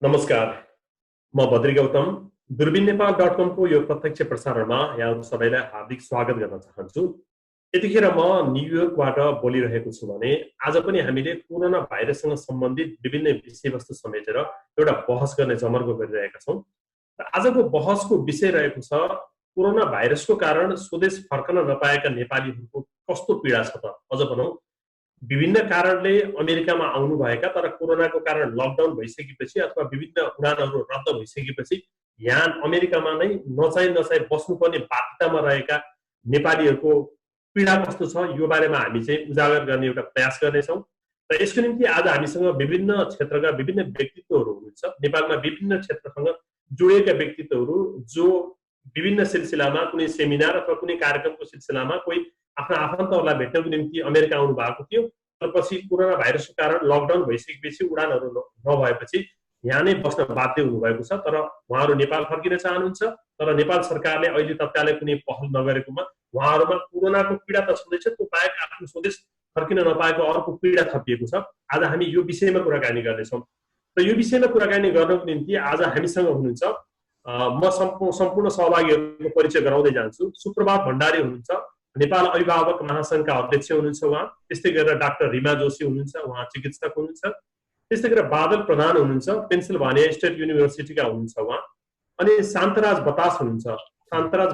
नमस्कार, म बद्री गौतम दूरबीन नेपाल .com को यो प्रत्यक्ष प्रसारणमा यहाँहरू सबैलाई हार्दिक स्वागत गर्न चाहन्छु। यतिखेर म न्युयोर्कबाट बोलिरहेको छु भने आज पनि हामीले कोरोना भाइरससँग सम्बन्धित विभिन्न विषयवस्तु समेटेर एउटा बहस गर्ने जमर्को गरिरहेका छौँ। र आजको बहसको विषय रहेको छ कोरोना भाइरसको कारण स्वदेश फर्कन नपाएका नेपालीहरूको कस्तो पीडा छ त। अझ भनौँ विभिन्न कारणले अमेरिकामा आउनुभएका तर कोरोनाको कारण लकडाउन भइसकेपछि अथवा विभिन्न उडानहरू रद्द भइसकेपछि यहाँ अमेरिकामा नै नचाही बस्नुपर्ने बाध्यतामा रहेका नेपालीहरूको पीडा कस्तो छ यो बारेमा हामी चाहिँ उजागर गर्ने एउटा प्रयास गर्नेछौँ। र यसको निम्ति आज हामीसँग विभिन्न क्षेत्रका विभिन्न व्यक्तित्वहरू हुनुहुन्छ। नेपालमा विभिन्न क्षेत्रसँग जोडिएका व्यक्तित्वहरू जो विभिन्न सिलसिलामा कुनै सेमिनार अथवा कुनै कार्यक्रमको सिलसिलामा कोही आफ्ना आफन्तहरूलाई भेट्नको निम्ति अमेरिका आउनु भएको थियो। तर पछि कोरोना भाइरसको कारण लकडाउन भइसकेपछि उडानहरू नभएपछि यहाँ नै बस्न बाध्य हुनुभएको छ। तर उहाँहरू नेपाल फर्किन चाहनुहुन्छ, तर नेपाल सरकारले अहिले तत्कालै कुनै पहल नगरेकोमा उहाँहरूमा कोरोनाको पीडा त छँदैछ, त्यो बाहेक आफ्नो स्वदेश फर्किन नपाएको अर्को पीडा थपिएको छ। आज हामी यो विषयमा कुराकानी गर्नेछौँ। र यो विषयमा कुराकानी गर्नको निम्ति आज हामीसँग हुनुहुन्छ, म सम्पूर्ण सहभागीहरूको परिचय गराउँदै जान्छु। सुप्रभात भण्डारी हुनुहुन्छ, नेपाल अभिभावक महासङ्घका अध्यक्ष हुनुहुन्छ उहाँ। त्यस्तै गरेर डाक्टर रिमा जोशी हुनुहुन्छ, उहाँ चिकित्सक हुनुहुन्छ। त्यस्तै गरेर बादल प्रधान हुनुहुन्छ, पेन्सिल्भानिया स्टेट युनिभर्सिटीका हुनुहुन्छ उहाँ। अनि शान्तराज बतास हुनुहुन्छ, शान्तराज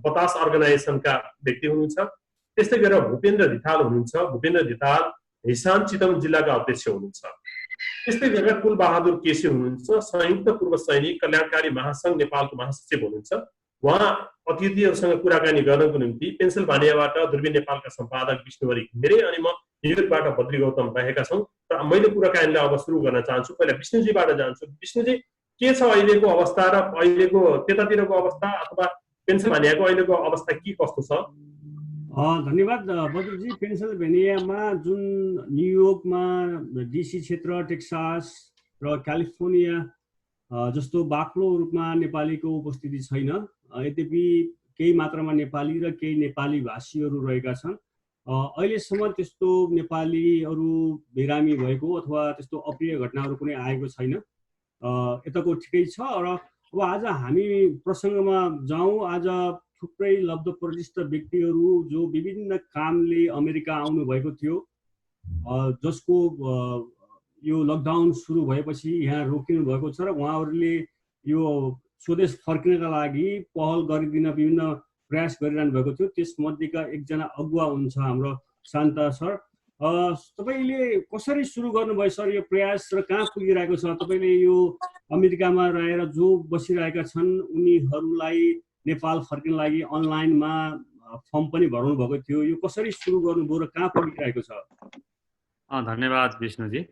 बतास अर्गनाइजेसनका व्यक्ति हुनुहुन्छ। त्यस्तै गरेर भूपेन्द्र धिताल हुनुहुन्छ, भूपेन्द्र धिताल हिसान चितवन जिल्लाका अध्यक्ष हुनुहुन्छ। त्यस्तै गरेर कुलबहादुर केसी हुनुहुन्छ, संयुक्त पूर्व सैनिक कल्याणकारी महासङ्घ नेपालको महासचिव हुनुहुन्छ। उहाँ अतिथिहरूसँग कुराकानी गर्नको निम्ति पेन्सिल्भानियाबाट दूरबीन नेपालका सम्पादक विष्णुहरि घिमिरे अनि म न्युयोर्कबाट बद्री गौतम रहेका छौँ। र मैले कुराकानीलाई अब सुरु गर्न चाहन्छु। पहिला विष्णुजीबाट जान्छु। विष्णुजी, के छ अहिलेको अवस्था र अहिलेको त्यतातिरको अवस्था अथवा पेन्सिल्भानियाको अहिलेको अवस्था के कस्तो छ? धन्यवाद बद्रीजी। पेन्सिल्भेनियामा जुन न्युयोर्कमा डिसी क्षेत्र, टेक्सास र क्यालिफोर्निया जस्तो बाक्लो रूपमा नेपालीको उपस्थिति छैन। यद्यपि केही मात्रामा नेपाली र केही नेपाली भाषीहरू रहेका छन्। अहिलेसम्म त्यस्तो नेपालीहरू बिरामी भएको अथवा त्यस्तो अप्रिय घटनाहरू कुनै आएको छैन। यताको ठिकै छ। र अब आज हामी प्रसङ्गमा जाउँ। आज थुप्रै लब्धप्रतिष्ठ व्यक्तिहरू जो विभिन्न कामले अमेरिका आउनुभएको थियो, जसको यो लकडाउन सुरु भएपछि यहाँ रोकिनु भएको छ र उहाँहरूले यो स्वदेश फर्किनका लागि पहल गरिदिन विभिन्न प्रयास गरिरहनु भएको थियो। त्यसमध्येका एकजना अगुवा हुनुहुन्छ हाम्रो शान्ता सर। तपाईँले कसरी सुरु गर्नुभयो सर यो प्रयास र कहाँ पुगिरहेको छ? तपाईँले यो अमेरिकामा रहेर जो बसिरहेका छन् उनीहरूलाई नेपाल फर्किन लागि अनलाइनमा फर्म पनि भराउनु भएको थियो। यो कसरी सुरु गर्नुभयो र कहाँ पुगिरहेको छ? धन्यवाद विष्णुजी।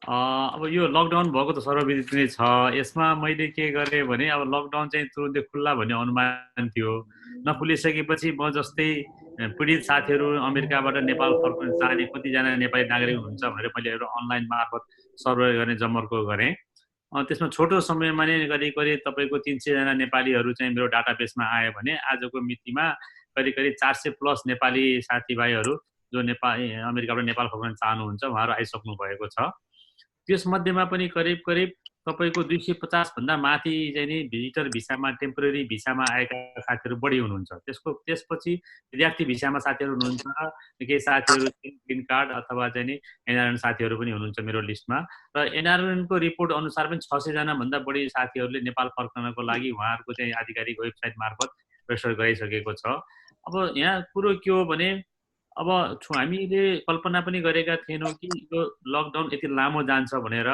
अब यो लकडाउन भएको त सर्वविदित नै छ। यसमा मैले के गरेँ भने अब लकडाउन चाहिँ तुरुन्तै खुल्ला भन्ने अनुमान थियो। नखुलिसकेपछि म जस्तै पीडित साथीहरू अमेरिकाबाट नेपाल फर्कन चाहने कतिजना नेपाली नागरिक हुनुहुन्छ भनेर मैले एउटा अनलाइन मार्फत सर्वे गर्ने जमर्को गरेँ। त्यसमा छोटो समयमा नै करिब तपाईँको 300 जना नेपालीहरू चाहिँ मेरो डाटाबेसमा आयो भने आजको मितिमा करिब 400 प्लस नेपाली साथीभाइहरू जो अमेरिकाबाट नेपाल फर्कन चाहनुहुन्छ उहाँहरू आइसक्नु भएको छ। त्यसमध्येमा पनि करिब तपाईँको 250 भन्दा माथि चाहिँ नि भिजिटर भिसामा टेम्पोरेरी भिसामा आएका साथीहरू बढी हुनुहुन्छ। त्यसपछि विद्यार्थी भिसामा साथीहरू हुनुहुन्छ। केही साथीहरू ग्रिन कार्ड अथवा चाहिँ नि एनआरएन साथीहरू पनि हुनुहुन्छ मेरो लिस्टमा। र एनआरएनको रिपोर्ट अनुसार पनि 600 जना भन्दा बढी साथीहरूले नेपाल फर्कनको लागि उहाँहरूको चाहिँ आधिकारिक वेबसाइट मार्फत रेजिस्टर गराइसकेको छ। अब यहाँ कुरो के हो भने अब हामीले कल्पना पनि गरेका थिएनौँ कि यो लकडाउन यति लामो जान्छ भनेर,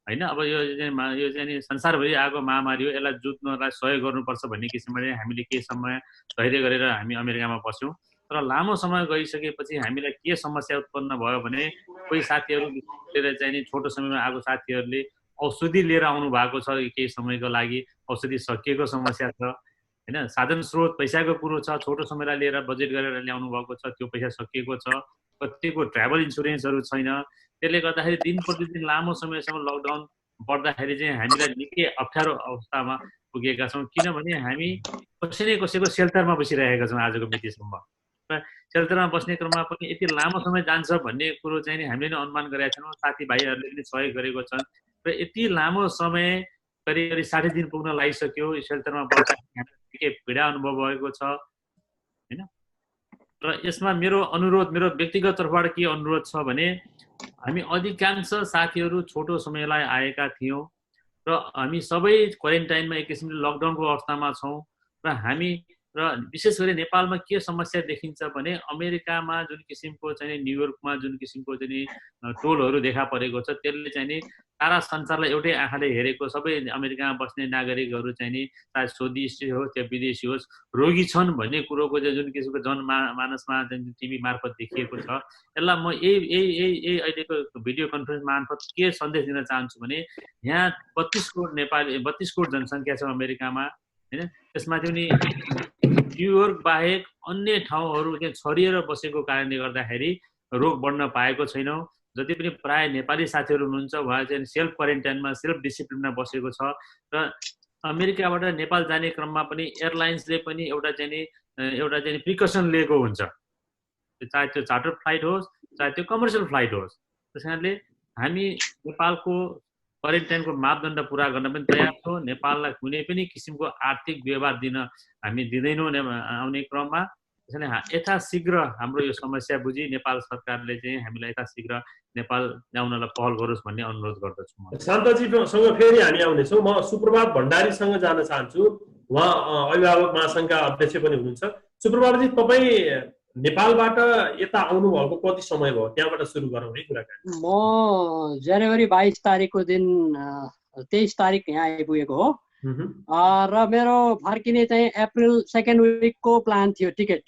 होइन। अब यो चाहिँ नि संसारभरि आएको महामारी हो, यसलाई जुझ्नलाई सहयोग गर्नुपर्छ भन्ने किसिमले हामीले केही समय धैर्य गरेर हामी अमेरिकामा बस्यौँ। तर लामो समय गइसकेपछि हामीलाई के समस्या उत्पन्न भयो भने कोही साथीहरू चाहिँ नि छोटो समयमा आएको साथीहरूले औषधि लिएर आउनु भएको छ। केही समयको लागि औषधि सकिएको समस्या छ, होइन। साधन स्रोत पैसाको कुरो छ, छोटो समयलाई लिएर बजेट गरेर ल्याउनु भएको छ, त्यो पैसा सकिएको छ। कतिको ट्राभल इन्सुरेन्सहरू छैन। त्यसले गर्दाखेरि दिन प्रतिदिन लामो समयसम्म लकडाउन बढ्दाखेरि चाहिँ हामीलाई निकै अप्ठ्यारो अवस्थामा पुगेका छौँ। किनभने हामी कसै न कसैको सेल्टरमा बसिरहेका छौँ आजको मितिसम्म। र सेल्टरमा बस्ने क्रममा पनि यति लामो समय जान्छ भन्ने कुरो चाहिँ नि हामीले नै अनुमान गरेका छैनौँ। साथीभाइहरूले पनि सहयोग गरेको छन्। र यति लामो समय करिब करिब 60 दिन पुग्न लागिसक्यो सेल्टरमा बस्दा निकै पीडा अनुभव भएको छ हैन। र यसमा मेरो व्यक्तिगत तर्फबाट के अनुरोध छ भने हामी अधिकांश साथीहरू छोटो समयलाई आएका थियौँ र हामी सबै क्वारेन्टाइनमा एक किसिमले लकडाउनको अवस्थामा छौँ र हामी र विशेष गरी नेपालमा के समस्या देखिन्छ भने अमेरिकामा जुन किसिमको चाहिँ न्युयोर्कमा जुन किसिमको चाहिँ टोलहरू देखा परेको छ त्यसले चाहिँ नि सारा संसारलाई एउटै आँखाले हेरेको सबै अमेरिकामा बस्ने नागरिकहरू चाहिँ नि चाहे स्वदेशी होस् या विदेशी होस् रोगी छन् भन्ने कुरोको चाहिँ जुन किसिमको जनमानसमा टिभी मार्फत देखिएको छ। यसलाई म यही अहिलेको भिडियो कन्फरेन्स मार्फत के सन्देश दिन चाहन्छु भने यहाँ 32 करोड जनसङ्ख्या छ अमेरिकामा हैन। त्यसमा पनि न्युयोर्क बाहेक अन्य ठाउँहरू चाहिँ छरिएर बसेको कारणले गर्दाखेरि रोग बढ्न पाएको छैनौँ। जति पनि प्राय नेपाली साथीहरू हुनुहुन्छ उहाँ चाहिँ सेल्फ क्वारेन्टाइनमा सेल्फ डिसिप्लिनमा बसेको छ र अमेरिकाबाट नेपाल जाने क्रममा पनि एयरलाइन्सले पनि एउटा चाहिँ प्रिकसन लिएको हुन्छ, चाहे त्यो चार्टर फ्लाइट होस् चाहे त्यो कमर्सियल फ्लाइट होस्। त्यस कारणले हामी नेपालको क्वारेन्टाइनको मापदण्ड पुरा गर्न पनि तयार छौँ। नेपाललाई कुनै पनि किसिमको आर्थिक व्यवहार दिन हामी दिँदैनौँ आउने क्रममा। त्यसैले यथाशीघ्र हाम्रो यो समस्या बुझी नेपाल सरकारले चाहिँ हामीलाई यथाशीघ्र नेपाल ल्याउनलाई पहल गरोस् भन्ने अनुरोध गर्दछु। म शान्तजीसँग फेरि हामी आउनेछौँ। म सुप्रभात भण्डारीसँग जान चाहन्छु। उहाँ अभिभावक महासङ्घका अध्यक्ष पनि हुनुहुन्छ। सुप्रभातजी, तपाईँ नेपालबाट यता आउनुभएको कति समय भयो? त्यहाँबाट सुरु गरौँ है कुराकानी। म जनवरी 22 तारिकको दिन 23 तारिक यहाँ आइपुगेको हो र मेरो फर्किने चाहिँ अप्रिल 2nd विकको प्लान थियो टिकट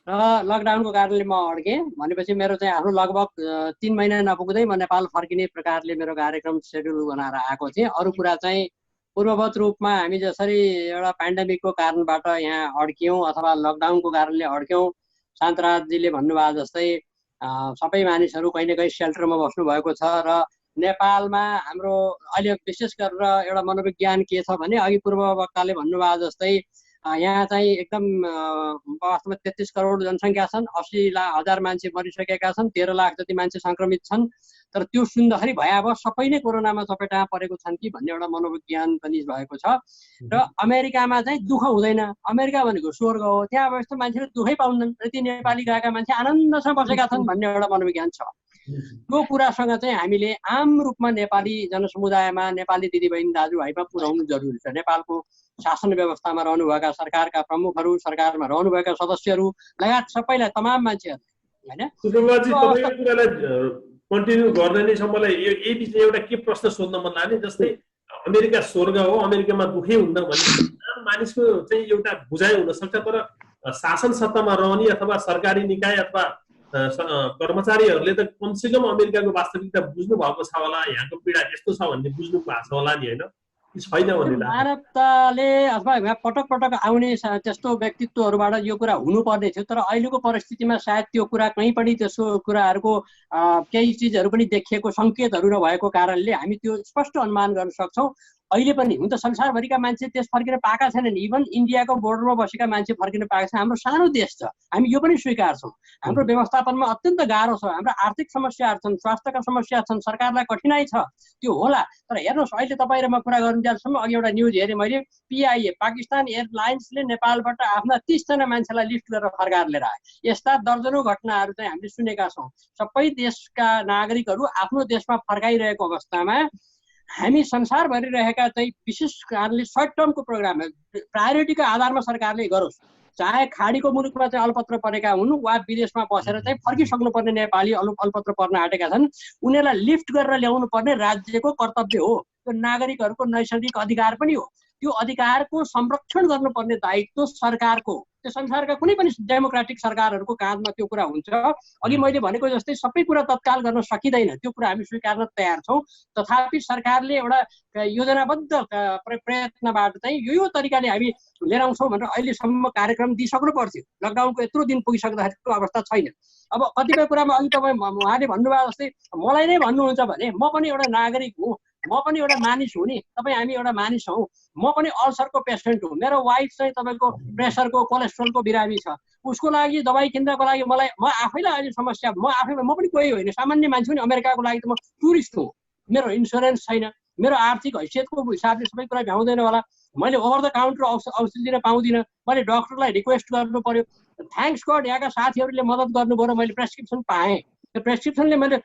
र लकडाउनको कारणले म अड्केँ। भनेपछि मेरो चाहिँ आफ्नो लगभग 3 महिना नपुग्दै म नेपाल फर्किने प्रकारले मेरो कार्यक्रम सेड्युल बनाएर आएको थिएँ। अरू कुरा चाहिँ पूर्ववत रूपमा हामी जसरी एउटा पेन्डेमिकको कारणबाट यहाँ अड्क्यौँ अथवा लकडाउनको कारणले अड्क्यौँ, शान्तराजजीले भन्नुभयो जस्तै सबै मानिसहरू कहीँ न कहीँ सेल्टरमा बस्नु भएको छ र नेपालमा हाम्रो अहिले विशेष गरेर एउटा मनोविज्ञान के छ भने अघि पूर्व वक्ताले भन्नुभयो जस्तै यहाँ चाहिँ एकदम वास्तवमा 33 करोड जनसङ्ख्या छन्, 80,000 मान्छे मरिसकेका छन्, 13 लाख जति मान्छे सङ्क्रमित छन्। तर त्यो सुन्दाखेरि भयावह सबै नै कोरोनामा चपेटा परेको छन् कि भन्ने एउटा मनोविज्ञान पनि भएको छ। र अमेरिकामा चाहिँ दुःख हुँदैन, अमेरिका भनेको स्वर्ग हो, त्यहाँ अब यस्तो मान्छेले दुःखै पाउँदैनन्, यति नेपाली गएका मान्छे आनन्दसँग बसेका छन् भन्ने एउटा मनोविज्ञान छ। त्यो कुरासँग चाहिँ हामीले आम रूपमा नेपाली जनसमुदायमा नेपाली दिदीबहिनी दाजुभाइमा पुर्याउनु जरुरी छ। नेपालको शासन व्यवस्थामा रहनुभएका सरकारका प्रमुखहरू, सरकारमा रहनुभएका सदस्यहरू लगायत सबैलाई, तमाम मान्छेहरू हैन। सुप्रभातजी, तपाईँको कुरालाई कन्टिन्यू गर्दै नै छ। मलाई यही विषय एउटा के प्रश्न सोध्न मन लाग्यो, जस्तै अमेरिका स्वर्ग हो, अमेरिकामा दुःखै हुन्न भन्ने मानिसको चाहिँ एउटा बुझाइ हुनसक्छ। तर शासन सत्तामा रहने अथवा सरकारी निकाय अथवा कर्मचारीहरूले त कमसेकम अमेरिकाको वास्तविकता बुझ्नु भएको छ होला, यहाँको पीडा यस्तो छ भन्ने बुझ्नु भएको छ होला नि, होइन? छैन भन्ने मानवताले अथवा पटक पटक आउने त्यस्तो व्यक्तित्वहरूबाट यो कुरा हुनुपर्ने थियो। तर अहिलेको परिस्थितिमा सायद त्यो कुरा कहीँ पनि त्यस्तो कुराहरूको केही चिजहरू पनि देखिएको सङ्केतहरू नभएको कारणले हामी त्यो स्पष्ट अनुमान गर्न सक्छौँ। अहिले पनि हुन त संसारभरिका मान्छे देश फर्किन पाएका छैनन्, इभन इन्डियाको बोर्डरमा बसेका मान्छे फर्किन पाएका छन्। हाम्रो सानो देश छ, हामी यो पनि स्वीकार्छौँ। हाम्रो व्यवस्थापनमा अत्यन्त गाह्रो छ, हाम्रो आर्थिक समस्याहरू छन्, स्वास्थ्यका समस्या छन्, सरकारलाई कठिनाइ छ, त्यो होला। तर हेर्नुहोस्, अहिले तपाईँ र म कुरा गर्नुन्जेलसम्म अघि एउटा न्युज हेरेँ मैले, PIA पाकिस्तान एयरलाइन्सले नेपालबाट आफ्ना 30 जना मान्छेलाई लिफ्ट गरेर फर्काएर लिएर आए। यस्ता दर्जनौं घटनाहरू चाहिँ हामीले सुनेका छौँ। सबै देशका नागरिकहरू आफ्नो देशमा फर्काइरहेको अवस्थामा हामी संसारभरि रहेका चाहिँ विशेष कारणले सर्ट टर्मको प्रोग्राम प्रायोरिटीको आधारमा सरकारले गरोस्। चाहे खाडीको मुलुकमा चाहिँ अलपत्र परेका हुन् वा विदेशमा बसेर चाहिँ फर्किसक्नुपर्ने नेपाली अलपत्र पर्न आँटेका छन्, उनीहरूलाई लिफ्ट गरेर ल्याउनु पर्ने राज्यको कर्तव्य हो। त्यो नागरिकहरूको नैसर्गिक अधिकार पनि हो। त्यो अधिकारको संरक्षण गर्नुपर्ने दायित्व सरकारको, त्यो संसारका कुनै पनि डेमोक्रेटिक सरकारहरूको काँधमा त्यो कुरा हुन्छ। अघि मैले भनेको जस्तै सबै कुरा तत्काल गर्न सकिँदैन, त्यो कुरा हामी स्वीकार्न तयार छौँ। तथापि सरकारले एउटा योजनाबद्ध प्रयत्नबाट चाहिँ यो तरिकाले हामी लिएर आउँछौँ भनेर अहिलेसम्म कार्यक्रम दिइसक्नु पर्थ्यो। लकडाउनको यत्रो दिन पुगिसक्दाखेरिको अवस्था छैन। अब कतिपय कुरामा अघि तपाईँ उहाँले भन्नुभयो जस्तै मलाई नै भन्नुहुन्छ भने म पनि एउटा नागरिक हुँ, म पनि एउटा मानिस हुँ नि, तपाईँ हामी एउटा मानिस हौँ। म पनि अल्सरको पेसेन्ट हुँ, मेरो वाइफ चाहिँ तपाईँको प्रेसरको कोलेस्ट्रोलको बिरामी छ, उसको लागि दबाई किन्नको लागि म आफैलाई अहिले समस्या, म पनि कोही होइन, सामान्य मान्छे पनि। अमेरिकाको लागि त म टुरिस्ट हुँ, मेरो इन्सुरेन्स छैन, मेरो आर्थिक हैसियतको हिसाबले सबै कुरा भ्याउँदैन होला, मैले ओभर द काउन्टर औषधि दिन पाउँदिनँ, मैले डक्टरलाई रिक्वेस्ट गर्नु पर्यो। थ्याङ्क्स गड यहाँका साथीहरूले मद्दत गर्नुभयो र मैले प्रेसक्रिप्सन पाएँ। त्यो प्रेसक्रिप्सनले मैले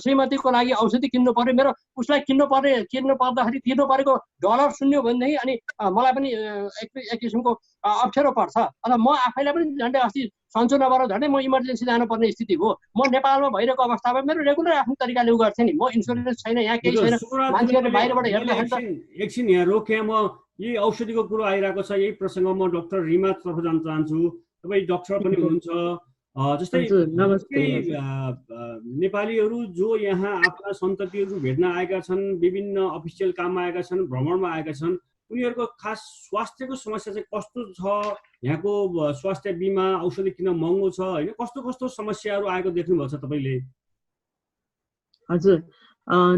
श्रीमतीको लागि औषधि किन्नु पर्यो, मेरो उसलाई किन्नु पर्दाखेरि तिर्नु परेको डलर सुन्यो भनेदेखि अनि मलाई पनि एक किसिमको अप्ठ्यारो पर्छ। अन्त म आफैलाई पनि झन्डै अस्ति सन्चो नभएर झन्डै म इमर्जेन्सी जानुपर्ने स्थिति हो। म नेपालमा भइरहेको अवस्थामा मेरो रेगुलर आफ्नो तरिकाले उ गर्थेँ नि, म इन्सुरेन्स छैन, यहाँ केही छैन, मान्छेहरूले बाहिरबाट हेर्दाखेरि। एकछिन यहाँ रोकेँ, म यही औषधिको कुरो आइरहेको छ, यही प्रसङ्गमा म डाक्टर रिमातर्फ जान चाहन्छु। तपाईँ डाक्टर पनि हुनुहुन्छ, जस्तै नेपालीहरू जो यहाँ आफ्ना सन्ततिहरू भेट्न आएका छन्, विभिन्न अफिसियल काममा आएका छन्, भ्रमणमा आएका छन्, उनीहरूको खास स्वास्थ्यको समस्या चाहिँ कस्तो छ? यहाँको स्वास्थ्य बिमा औषधि किन महँगो छ होइन? कस्तो कस्तो समस्याहरू आएको देख्नुभएको छ तपाईँले? हजुर,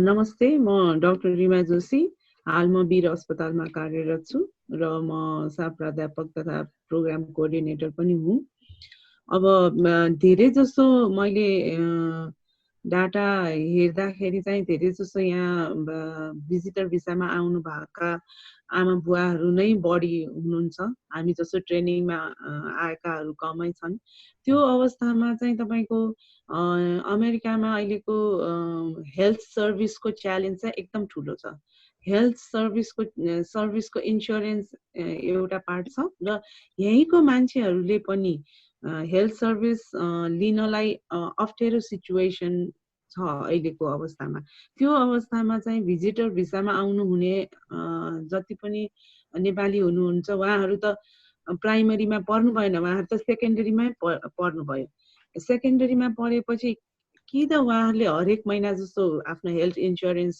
नमस्ते, म डाक्टर रिमा जोशी, हाल म वीर अस्पतालमा कार्यरत छु र म सह प्राध्यापक तथा प्रोग्राम कोअर्डिनेटर पनि हुँ। अब धेरै जसो मैले डाटा हेर्दाखेरि चाहिँ धेरै जसो यहाँ भिजिटर भिसामा आउनु भएका आमा बुवाहरू नै बढी हुनुहुन्छ, हामी जस्तो ट्रेनिङमा आएकाहरू कमै छन्। त्यो अवस्थामा चाहिँ तपाईँको अमेरिकामा अहिलेको हेल्थ सर्भिसको च्यालेन्ज चाहिँ एकदम ठुलो छ। हेल्थ सर्भिसको इन्सुरेन्स एउटा पार्ट छ र यहीँको मान्छेहरूले पनि हेल्थ सर्भिस लिनलाई अप्ठ्यारो सिचुएसन छ अहिलेको अवस्थामा। त्यो अवस्थामा चाहिँ भिजिटर भिसामा आउनुहुने जति पनि नेपाली हुनुहुन्छ उहाँहरू त प्राइमरीमा पढ्नु भएन, उहाँहरू त सेकेन्डरीमै पढ्नुभयो। सेकेन्डरीमा पढेपछि कि त उहाँहरूले हरेक महिना जस्तो आफ्नो हेल्थ इन्सुरेन्स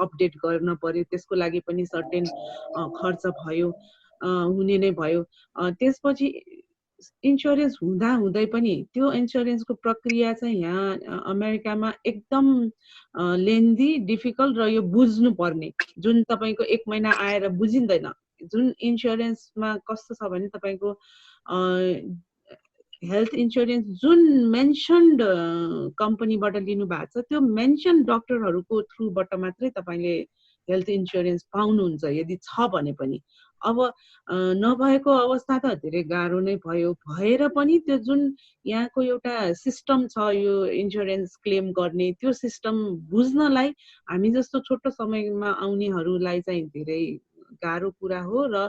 अपडेट गर्न पर्यो, त्यसको लागि पनि सर्टेन खर्च भयो, हुने नै भयो। त्यसपछि इन्सुरेन्स हुँदै पनि त्यो इन्सुरेन्सको प्रक्रिया चाहिँ यहाँ अमेरिकामा एकदम लेन्दी, डिफिकल्ट र यो बुझ्नु पर्ने, जुन तपाईँको एक महिना आएर बुझिँदैन। जुन इन्सुरेन्समा कस्तो छ भने तपाईँको हेल्थ इन्सुरेन्स जुन मेन्सन्ड कम्पनीबाट लिनु भएको छ त्यो मेन्सन डक्टरहरूको थ्रुबाट मात्रै तपाईँले हेल्थ इन्सुरेन्स पाउनुहुन्छ, यदि छ भने पनि। अब नभएको अवस्था त धेरै गाह्रो नै भयो। भएर पनि त्यो जुन यहाँको एउटा सिस्टम छ यो इन्सुरेन्स क्लेम गर्ने, त्यो सिस्टम बुझ्नलाई हामी जस्तो छोटो समयमा आउनेहरूलाई चाहिँ धेरै गाह्रो कुरा हो र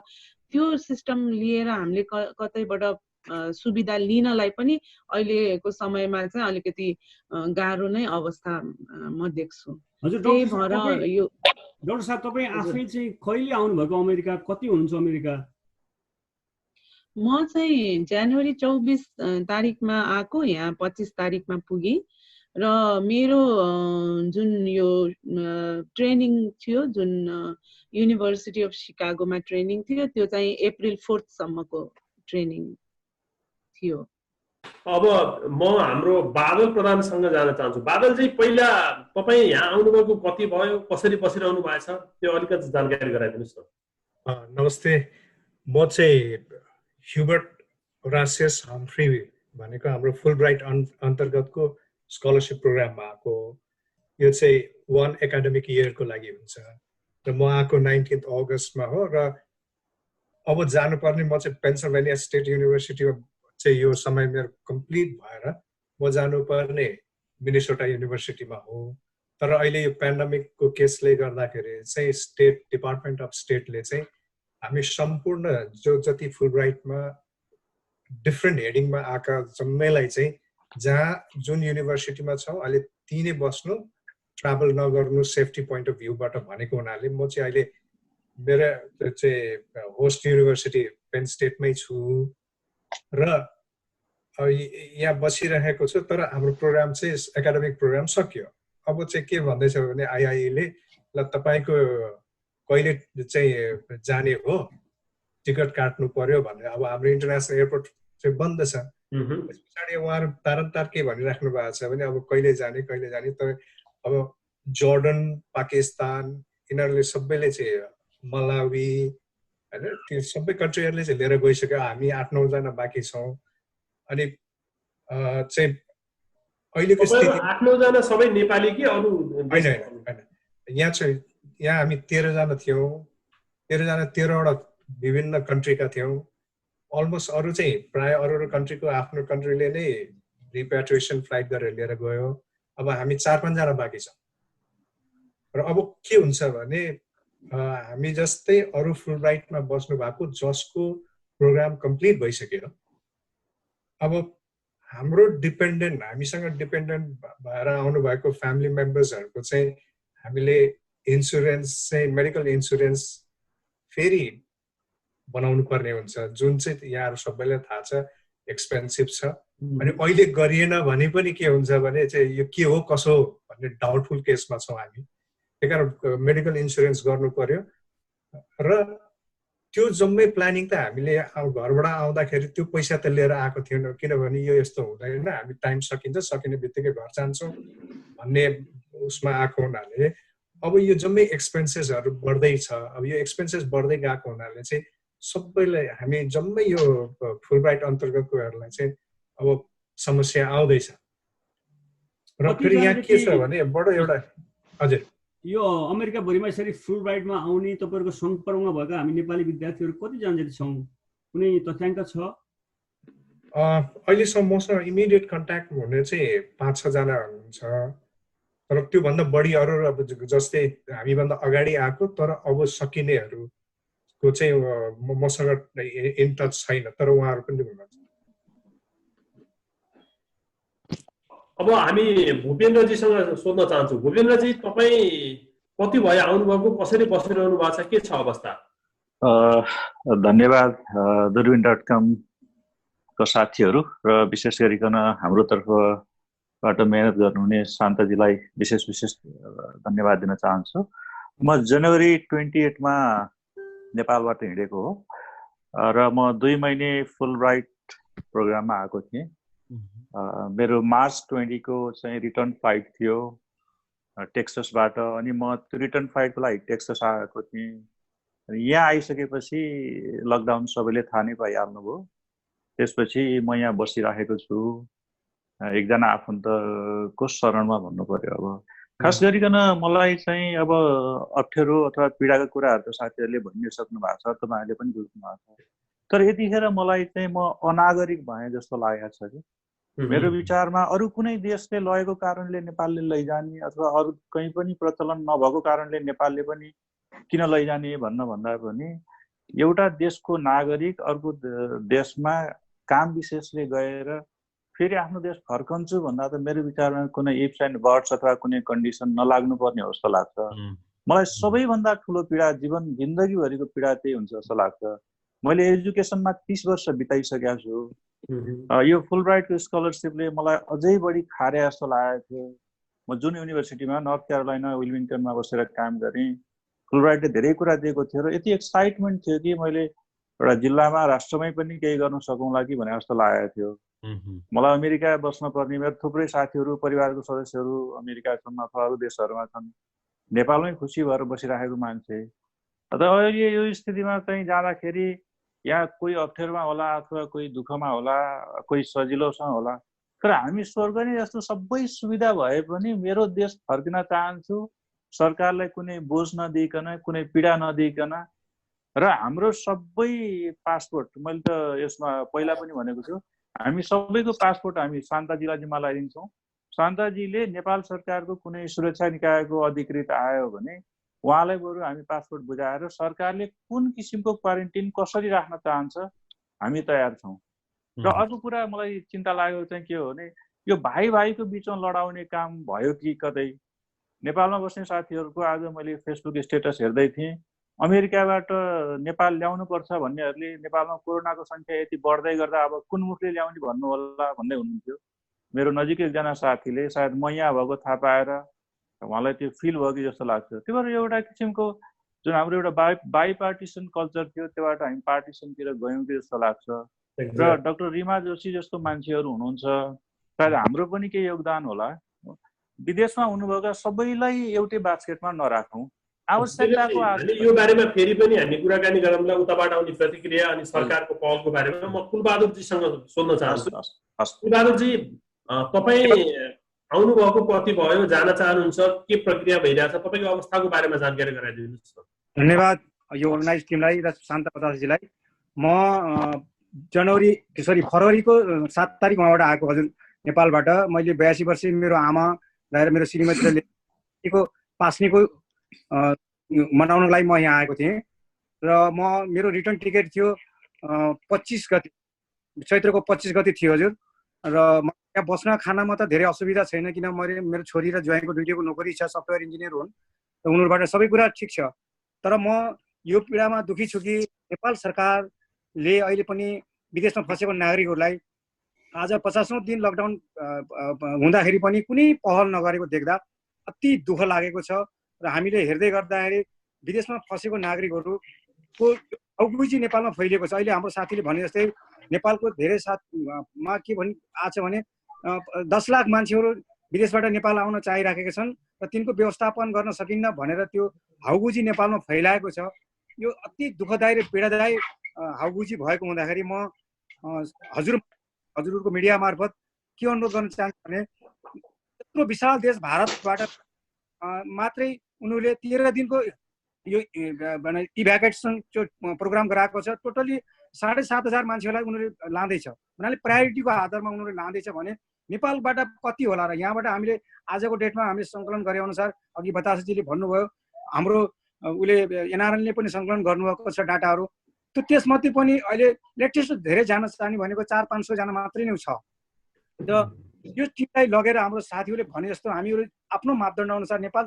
त्यो सिस्टम लिएर हामीले कतैबाट सुविधा लिनलाई पनि अहिलेको समयमा चाहिँ अलिकति गाह्रो नै अवस्था म देख्छु। त्यही भएर यो डाक्टर साहब तपाईँ आफै चाहिँ कहिले आउनुभएको अमेरिका? कति हुनुहुन्छ अमेरिका? म चाहिँ जनवरी 24 तारिकमा आएको, यहाँ 25 तारिकमा पुगेँ र मेरो जुन यो ट्रेनिङ थियो, जुन युनिभर्सिटी अफ सिकागोमा ट्रेनिङ थियो, त्यो चाहिँ अप्रिल 4 सम्मको ट्रेनिङ थियो। अब म हाम्रो बादल प्रधानसँग जान चाहन्छु। बादल चाहिँ पहिला तपाईँ यहाँ आउनुभएको कति भयो, कसरी बसिरहनु भएको छ, त्यो अलिकति जानकारी गराइदिनुहोस् न। नमस्ते, म चाहिँ ह्युबर्ट होरासियस हम्फ्री भनेको हाम्रो फुलब्राइट अन्तर्गतको स्कलरसिप प्रोग्राममा आएको। यो चाहिँ 1 एकाडेमिक इयरको लागि हुन्छ र म आएको 19 अगस्तमा हो र अब जानुपर्ने म चाहिँ पेन्सिल्भेनिया स्टेट युनिभर्सिटीमा चाहिँ यो समय मेरो कम्प्लिट भएर म जानुपर्ने मिनेसोटा युनिभर्सिटीमा हो। तर अहिले यो पेन्डेमिकको केसले गर्दाखेरि चाहिँ स्टेट डिपार्टमेन्ट अफ स्टेटले चाहिँ हामी सम्पूर्ण जो जति फुलब्राइटमा डिफ्रेन्ट हेडिङमा आएका जम्मैलाई चाहिँ जहाँ जुन युनिभर्सिटीमा छौँ अहिले त्यहीँ नै बस्नु, ट्राभल नगर्नु सेफ्टी पोइन्ट अफ भ्यूबाट भनेको हुनाले म चाहिँ अहिले मेरो चाहिँ होस्ट युनिभर्सिटी पेन स्टेटमै छु र यहाँ बसिरहेको छु। तर हाम्रो प्रोग्राम चाहिँ एकाडेमिक प्रोग्राम सक्यो। अब चाहिँ के भन्दैछ भने आइआईले ल तपाईँको कहिले चाहिँ जाने हो, टिकट काट्नु पर्यो भनेर। अब हाम्रो इन्टरनेसनल एयरपोर्ट चाहिँ बन्द छ। त्यस पछाडि उहाँहरू तार के भनिराख्नु भएको छ भने अब कहिले जाने। तर अब जोर्डन, पाकिस्तान यिनीहरूले सबैले चाहिँ मलावी होइन त्यो सबै कन्ट्रीहरूले चाहिँ लिएर गइसक्यो। हामी 8-9 जना बाँकी छौँ। अनि चाहिँ अहिलेको स्थिति 8-9 जना सबै नेपाली कि अरु हैन यहाँ चाहिँ यहाँ हामी 13 जना थियौं 13 जना 13वटा विभिन्न कन्ट्रीका थियौं अलमोस्ट अरु चाहिँ प्राय अरु कन्ट्रीको आफ्नो कन्ट्रीले नै रिप्याट्रिएसन फ्लाइट गरेर लिएर गयो अब हामी 4-5 जना बाँकी छौं र अब के हुन्छ भने हामी जस्तै अरु फुल ब्राइटमा बस्नु भएको जसको प्रोग्राम कम्प्लिट भइसक्यो अब हाम्रो डिपेन्डेन्ट हामीसँग डिपेन्डेन्ट भएर आउनु भएको फ्यामिली मेम्बर्सहरुको चाहिँ हामीले इन्स्योरेन्स चाहिँ मेडिकल इन्स्योरेन्स फेरि बनाउनु पर्ने हुन्छ जुन चाहिँ यहाँहरु सबैलाई थाहा छ एक्सपेन्सिभ छ अनि अहिले गरिएन भने पनि के हुन्छ भने चाहिँ यो के हो कसो भन्ने डाउटफुल केसमा छौं हामी त्यसकारण मेडिकल इन्स्योरेन्स गर्नु पर्यो र त्यो जम्मै प्लानिङ त हामीले घरबाट आउँदाखेरि त्यो पैसा त लिएर आएको थिएन किनभने यो यस्तो हुँदैन हामी टाइम सकिन्छ सकिने बित्तिकै घर जान्छौं भन्ने उसमा आएको हुनाले अब यो जम्मै एक्सपेन्सेसहरु बढ्दै छ अब यो एक्सपेन्सेस बढ्दै गएको हुनाले चाहिँ सबैलाई हामी जम्मै यो फुल ब्राइट अन्तर्गतकोहरुलाई चाहिँ अब समस्या आउँदैछ र फेरि यहाँ के छ भने बडो एउटा हजुर यो अमेरिका भरिमा यसरी फुल ब्राइटमा आउने तपाईहरुको सम्पर्कमा भएका हामी नेपाली विद्यार्थीहरु कति जना जति छौं कुनै तथ्याङ्क छ अहिलेसम्म मसँग इमिडिएट कन्ट्याक्ट हुने चाहिँ 5-6 जना हुनुहुन्छ तर त्यो भन्दा बढी अरु अब जस्तै हामी भन्दा अगाडि आएको तर अब सकिनेहरु को चाहिँ मसँग इन टच छैन तर उहाँहरु पनि हुनुहुन्छ अब हामी भूपेन्द्रजीसँग सोध्न चाहन्छु भूपेन्द्रजी तपाई कति भयो आउनु भएको कसरी बसिरहनु भएको छ के छ अवस्था धन्यवाद दूरबीन.com को साथीहरु र विशेष गरिकन हाम्रो तर्फबाट मेहनत गर्नुहुने शान्तजीलाई विशेष धन्यवाद दिन चाहन्छु म जनवरी 28 मा नेपालबाट हिँडेको हो र म 2 महिने फुल ब्राइट प्रोग्राममा आएको थिएँ मेरो मार्च 20 को चाहिँ रिटर्न फ्लाइट थियो टेक्ससबाट अनि म त्यो रिटर्न फ्लाइटको लागि टेक्सस आएको थिएँ यहाँ आइसकेपछि लकडाउन सबैले थाहा नै पाइहाल्नुभयो त्यसपछि म यहाँ बसिरहेको छु एकजना आफन्तको शरणमा भन्नु पर्यो अब खास गरिकन मलाई चाहिँ अब अप्ठ्यारो अथवा पीडाका कुराहरु त साथीहरुले भनिसक्नु भएको छ तपाईहरुले पनि बुझ्नु भएको छ तर यतिखेर मलाई चाहिँ म अनागरिक भए जस्तो लागेको छ कि मेरो विचारमा अरु कुनै देशले लगेको कारणले नेपालले लैजाने अथवा अरु कहीं पनि प्रचलन नभएको कारणले नेपालले पनि किन लैजाने भन्न भन्दा पनि एउटा देशको नागरिक अर्को देशमा काम विशेषले गएर फेरि आफ्नो देश फर्कन्छु भन्दा त मेरो विचारमा कुनै इफ्स एन्ड बट्स अथवा कुनै कन्डिसन नलाग्नु पर्ने हो जस्तो लाग्छ मलाई सबैभन्दा ठूलो पीडा जिन्दगीभरिको पीडा त्यही हुन्छ जस्तो लाग्छ मैले एजुकेसनमा 30 वर्ष बिताइसकेको छु यो फुल ब्राइटको स्कलरशिपले मलाई अझै बढी खारे जस्तो लागेको थियो म जुन युनिभर्सिटीमा नर्थ क्यारोलाइना विल्मिङ्टनमा बसेर काम गरेँ फुल ब्राइटले धेरै कुरा दिएको थियो र यति एक्साइटमेन्ट थियो कि मैले एउटा जिल्लामा राष्ट्रमै पनि केही गर्न सकौँला कि भने जस्तो लागेको थियो मलाई अमेरिका बस्न पर्ने मेरो थुप्रै साथीहरु परिवारको सदस्यहरु अमेरिका छन् अथवा अरु देशहरुमा छन् नेपालमै खुसी भएर बसिरहेको मान्छे अथवा अहिले यो स्थितिमा चाहिँ जाँदाखेरि यहाँ कोही अप्ठ्यारोमा होला अथवा कोही दुःखमा होला कोही सजिलोसँग होला तर हामी स्वर्ग नै जस्तो सबै सुविधा भए पनि मेरो देश फर्किन चाहन्छु सरकारलाई कुनै बोझ नदिइकन कुनै पीडा नदिइकन र हाम्रो सबै पासपोर्ट मैले त यसमा पहिला पनि भनेको छु हामी सबैको पासपोर्ट हामी शान्ताजीलाई जिम्मा लगाइदिन्छौँ शान्ताजीले नेपाल सरकारको कुनै सुरक्षा निकायको अधिकृत आयो भने उहाँलाई बरु हामी पासपोर्ट बुझाएर सरकारले कुन किसिमको क्वारेन्टाइन कसरी राख्न चाहन्छ हामी तयार छौँ र अर्को कुरा मलाई चिन्ता लागेको चाहिँ के हो भने यो भाइको बीचमा लडाउने काम भयो कि कतै नेपालमा बस्ने साथीहरुको आज मैले फेसबुक स्टेटस हेर्दै थिएँ अमेरिकाबाट नेपाल ल्याउनु पर्छ भन्नेहरुले नेपालमा कोरोनाको संख्या यति बढ्दै गर्दा अब कुन मुखले ल्याउने भन्नु होला भन्दै हुनुहुन्थ्यो मेरो नजिकै एकजना साथीले सायद म यहाँ भएको थाहा पाएर उहाँलाई त्यो फिल भयो कि जस्तो लाग्छ त्यो भएर एउटा किसिमको जुन हाम्रो एउटा बाई पार्टिसन कल्चर थियो त्योबाट हामी पार्टिसनतिर गयौँ कि जस्तो लाग्छ र डाक्टर रिमा जोशी जस्तो मान्छेहरु हुनुहुन्छ सायद हाम्रो पनि केही योगदान होला विदेशमा हुनुभएका सबैलाई एउटै बास्केटमा नराखौँ आवश्यकताको यो बारेमा फेरि पनि हामी कुराकानी गरौँला उताबाट आउने प्रतिक्रिया अनि सरकारको पहलको बारेमा म कुलबहादुरजीसँग सोध्न चाहन्छु कुलबहादुरजी तपाई आउनुभएको कति भयो, जान चाहनुहुन्छ, के प्रक्रिया भइरहेछ, तपाईँको अवस्थाको बारेमा जानकारी गराइदिनुहोस् न। धन्यवाद यो अर्गनाइज टिमलाई र शान्ता प्रकाशजीलाई। म फरवरीको 7 तारिक उहाँबाट आएको हजुर नेपालबाट। मैले 82 वर्षीय मेरो आमा र मेरो श्रीमतीको पास्नीको मनाउनको लागि म यहाँ आएको थिएँ र मेरो रिटर्न टिकट थियो 25 गते, चैत्रको 25 गते थियो हजुर। र यहाँ बस्न खानमा त धेरै असुविधा छैन, किन मेरो छोरी र ज्वाइँको दुईटैको नोकरी छ, सफ्टवेयर इन्जिनियर हुन्, र उनीहरूबाट सबै कुरा ठिक छ। तर म यो पीडामा दुखी छु कि नेपाल सरकारले अहिले पनि विदेशमा फँसेको नागरिकहरूलाई आज 50औं दिन लकडाउन हुँदाखेरि पनि कुनै पहल नगरेको देख्दा अति दुःख लागेको छ। र हामीले हेर्दै गर्दाखेरि विदेशमा फँसेको नागरिकहरूको औगुजी नेपालमा फैलिएको छ। अहिले हाम्रो साथीले भने जस्तै नेपालको धेरै साथमा के आछ भने 10 लाख मान्छेहरू विदेशबाट नेपाल आउन चाहिराखेका छन् र तिनको व्यवस्थापन गर्न सकिन्न भनेर त्यो हाउगुजी नेपालमा फैलाएको छ। यो अति दुःखदायी र पीडादायी हाउगुजी भएको हुँदाखेरि म हजुरहरूको मिडिया मार्फत के अनुरोध गर्न चाहन्छु भने यत्रो विशाल देश भारतबाट मात्रै उनीहरूले 13 दिनको यो इभ्याकुएसन प्रोग्राम गराएको छ। टोटली 7,500 मान्छेहरूलाई उनीहरूले लाँदैछ, भन्नाले प्रायोरिटीको आधारमा उनीहरूले लाँदैछ भने नेपालबाट कति होला र यहाँबाट हामीले आजको डेटमा हामीले सङ्कलन गरे अनुसार अघि बतासजीले भन्नुभयो, हाम्रो उसले एनआरएनले पनि सङ्कलन गर्नुभएको छ डाटाहरू। त्यो त्यसमध्ये पनि अहिले लेटेस्ट धेरै जान चाहने भनेको 400-500 जना मात्रै नै छ। र यो टिमलाई लगेर हाम्रो साथीहरूले भने जस्तो हामीहरू आफ्नो मापदण्ड अनुसार, नेपाल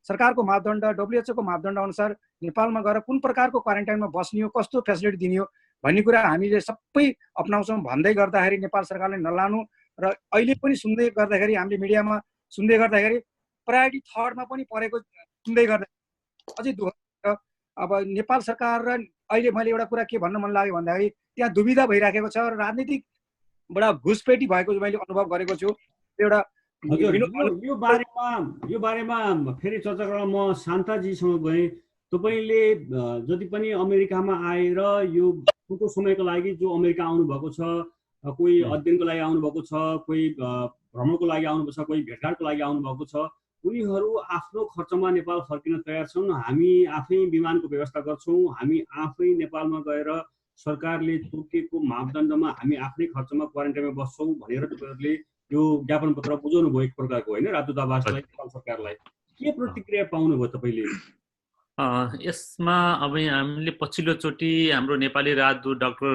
सरकारको मापदण्ड, WHO को मापदण्ड अनुसार नेपालमा गएर कुन प्रकारको क्वारेन्टाइनमा बस्ने हो, कस्तो फेसिलिटी दिने हो भन्ने कुरा हामीले सबै अपनाउँछौँ भन्दै गर्दाखेरि नेपाल सरकारले नलानु र अहिले पनि सुन्दै गर्दाखेरि हामीले मिडियामा सुन्दै गर्दाखेरि प्रायोरिटी 3rdमा पनि परेको सुन्दै गर्दा अझै दुःख। अब नेपाल सरकार र अहिले मैले एउटा कुरा के भन्न मन लाग्यो भन्दाखेरि त्यहाँ दुविधा भइराखेको छ र राजनीतिकबाट घुसपेटी भएको मैले अनुभव गरेको छु। एउटा यो बारेमा फेरि चर्चा गर्न म शान्ताजीसँग गएँ। तपाईँले जति पनि अमेरिकामा आएर यो कुनै समयको लागि जो अमेरिका आउनुभएको छ, कोही अध्ययनको लागि आउनुभएको छ, कोही भ्रमणको लागि आउनुभएको छ, कोही भेटघाटको लागि आउनुभएको छ, उनीहरू आफ्नो खर्चमा नेपाल फर्किन तयार छन्। हामी आफै विमानको व्यवस्था गर्छौँ, हामी आफै नेपालमा गएर सरकारले तोकेको मापदण्डमा हामी आफ्नै खर्चमा क्वारेन्टाइनमा बस्छौँ भनेर तपाईँहरूले यो ज्ञापन पत्र बुझाउनु भयो एक प्रकारको, होइन, राजदूतावासलाई, नेपाल सरकारलाई। के प्रतिक्रिया पाउनुभयो तपाईँले यसमा? अब हामीले पछिल्लोचोटि हाम्रो नेपाली राजदूत डाक्टर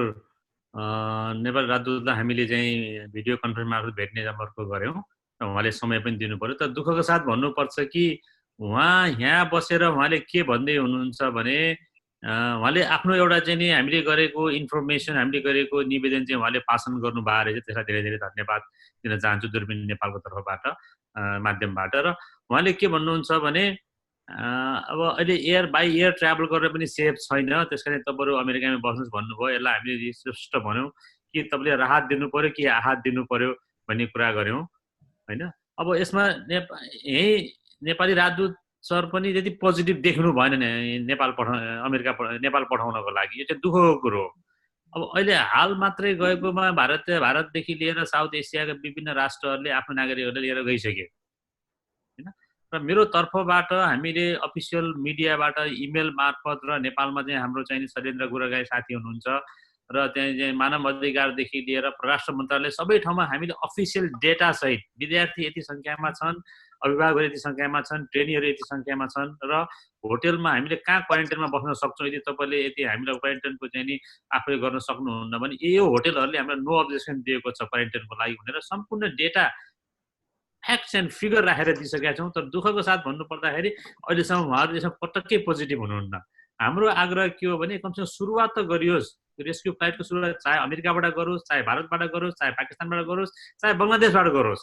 नेपाली राजदूतलाई हामीले चाहिँ भिडियो कन्फरेन्स मार्फत भेट्ने जमर्को गऱ्यौँ र उहाँले समय पनि दिनु पर्यो। तर दुःखको साथ भन्नुपर्छ कि उहाँ यहाँ बसेर उहाँले के भन्दै हुनुहुन्छ भने उहाँले आफ्नो एउटा चाहिँ नि हामीले गरेको इन्फर्मेसन, हामीले गरेको निवेदन चाहिँ उहाँले पासन गर्नुभएको रहेछ। त्यसलाई धेरै धेरै धन्यवाद दिन चाहन्छु दूरबीन नेपालको तर्फबाट माध्यमबाट। र उहाँले के भन्नुहुन्छ भने अब अहिले बाई एयर ट्राभल गरेर पनि सेफ छैन, त्यस कारण तपाईँहरू अमेरिकामा बस्नुहोस् भन्नुभयो। यसलाई हामीले स्पष्ट भन्यौँ कि तपाईँले राहत दिनु पर्यो कि आहत दिनु पर्यो भन्ने कुरा गऱ्यौँ, होइन। अब यसमा यहीँ नेपाली राजदूत सर पनि यदि पोजिटिभ देख्नु भएन नेपाल पठाउनको लागि, यो चाहिँ दुःखको कुरो हो। अब अहिले हाल मात्रै गएकोमा भारतदेखि लिएर साउथ एसियाका विभिन्न राष्ट्रहरूले आफ्नो नागरिकहरूले लिएर गइसके, होइन। र मेरो तर्फबाट हामीले अफिसियल मिडियाबाट इमेल मार्फत र नेपालमा चाहिँ हाम्रो चाहिँ शैलेन्द्र गुरगाई साथी हुनुहुन्छ र त्यहाँ चाहिँ मानव अधिकारदेखि लिएर परराष्ट्र मन्त्रालय सबै ठाउँमा हामीले अफिसियल डेटा सहित विद्यार्थी यति सङ्ख्यामा छन्, अभिभावकहरू यति सङ्ख्यामा छन्, ट्रेनीहरू यति सङ्ख्यामा छन् र होटेलमा हामीले कहाँ क्वारेन्टाइनमा बस्न सक्छौँ, यदि तपाईँले यदि हामीलाई क्वारेन्टाइनको चाहिँ नि आफूले गर्न सक्नुहुन्न भने यो होटेलहरूले हामीलाई नो अब्जेक्सन दिएको छ क्वारेन्टाइनको लागि भनेर सम्पूर्ण डेटा फ्याक्ट्स एन्ड फिगर राखेर दिइसकेका छौँ। तर दुःखको साथ भन्नुपर्दाखेरि अहिलेसम्म उहाँहरू यसमा पटक्कै पोजिटिभ हुनुहुन्न। हाम्रो आग्रह के हो भने कमसेकम सुरुवात त गरियोस्, रेस्क्यु फ्लाइटको सुरुवात चाहे अमेरिकाबाट गरोस्, चाहे भारतबाट गरोस्, चाहे पाकिस्तानबाट गरोस्, चाहे बङ्गलादेशबाट गरोस्।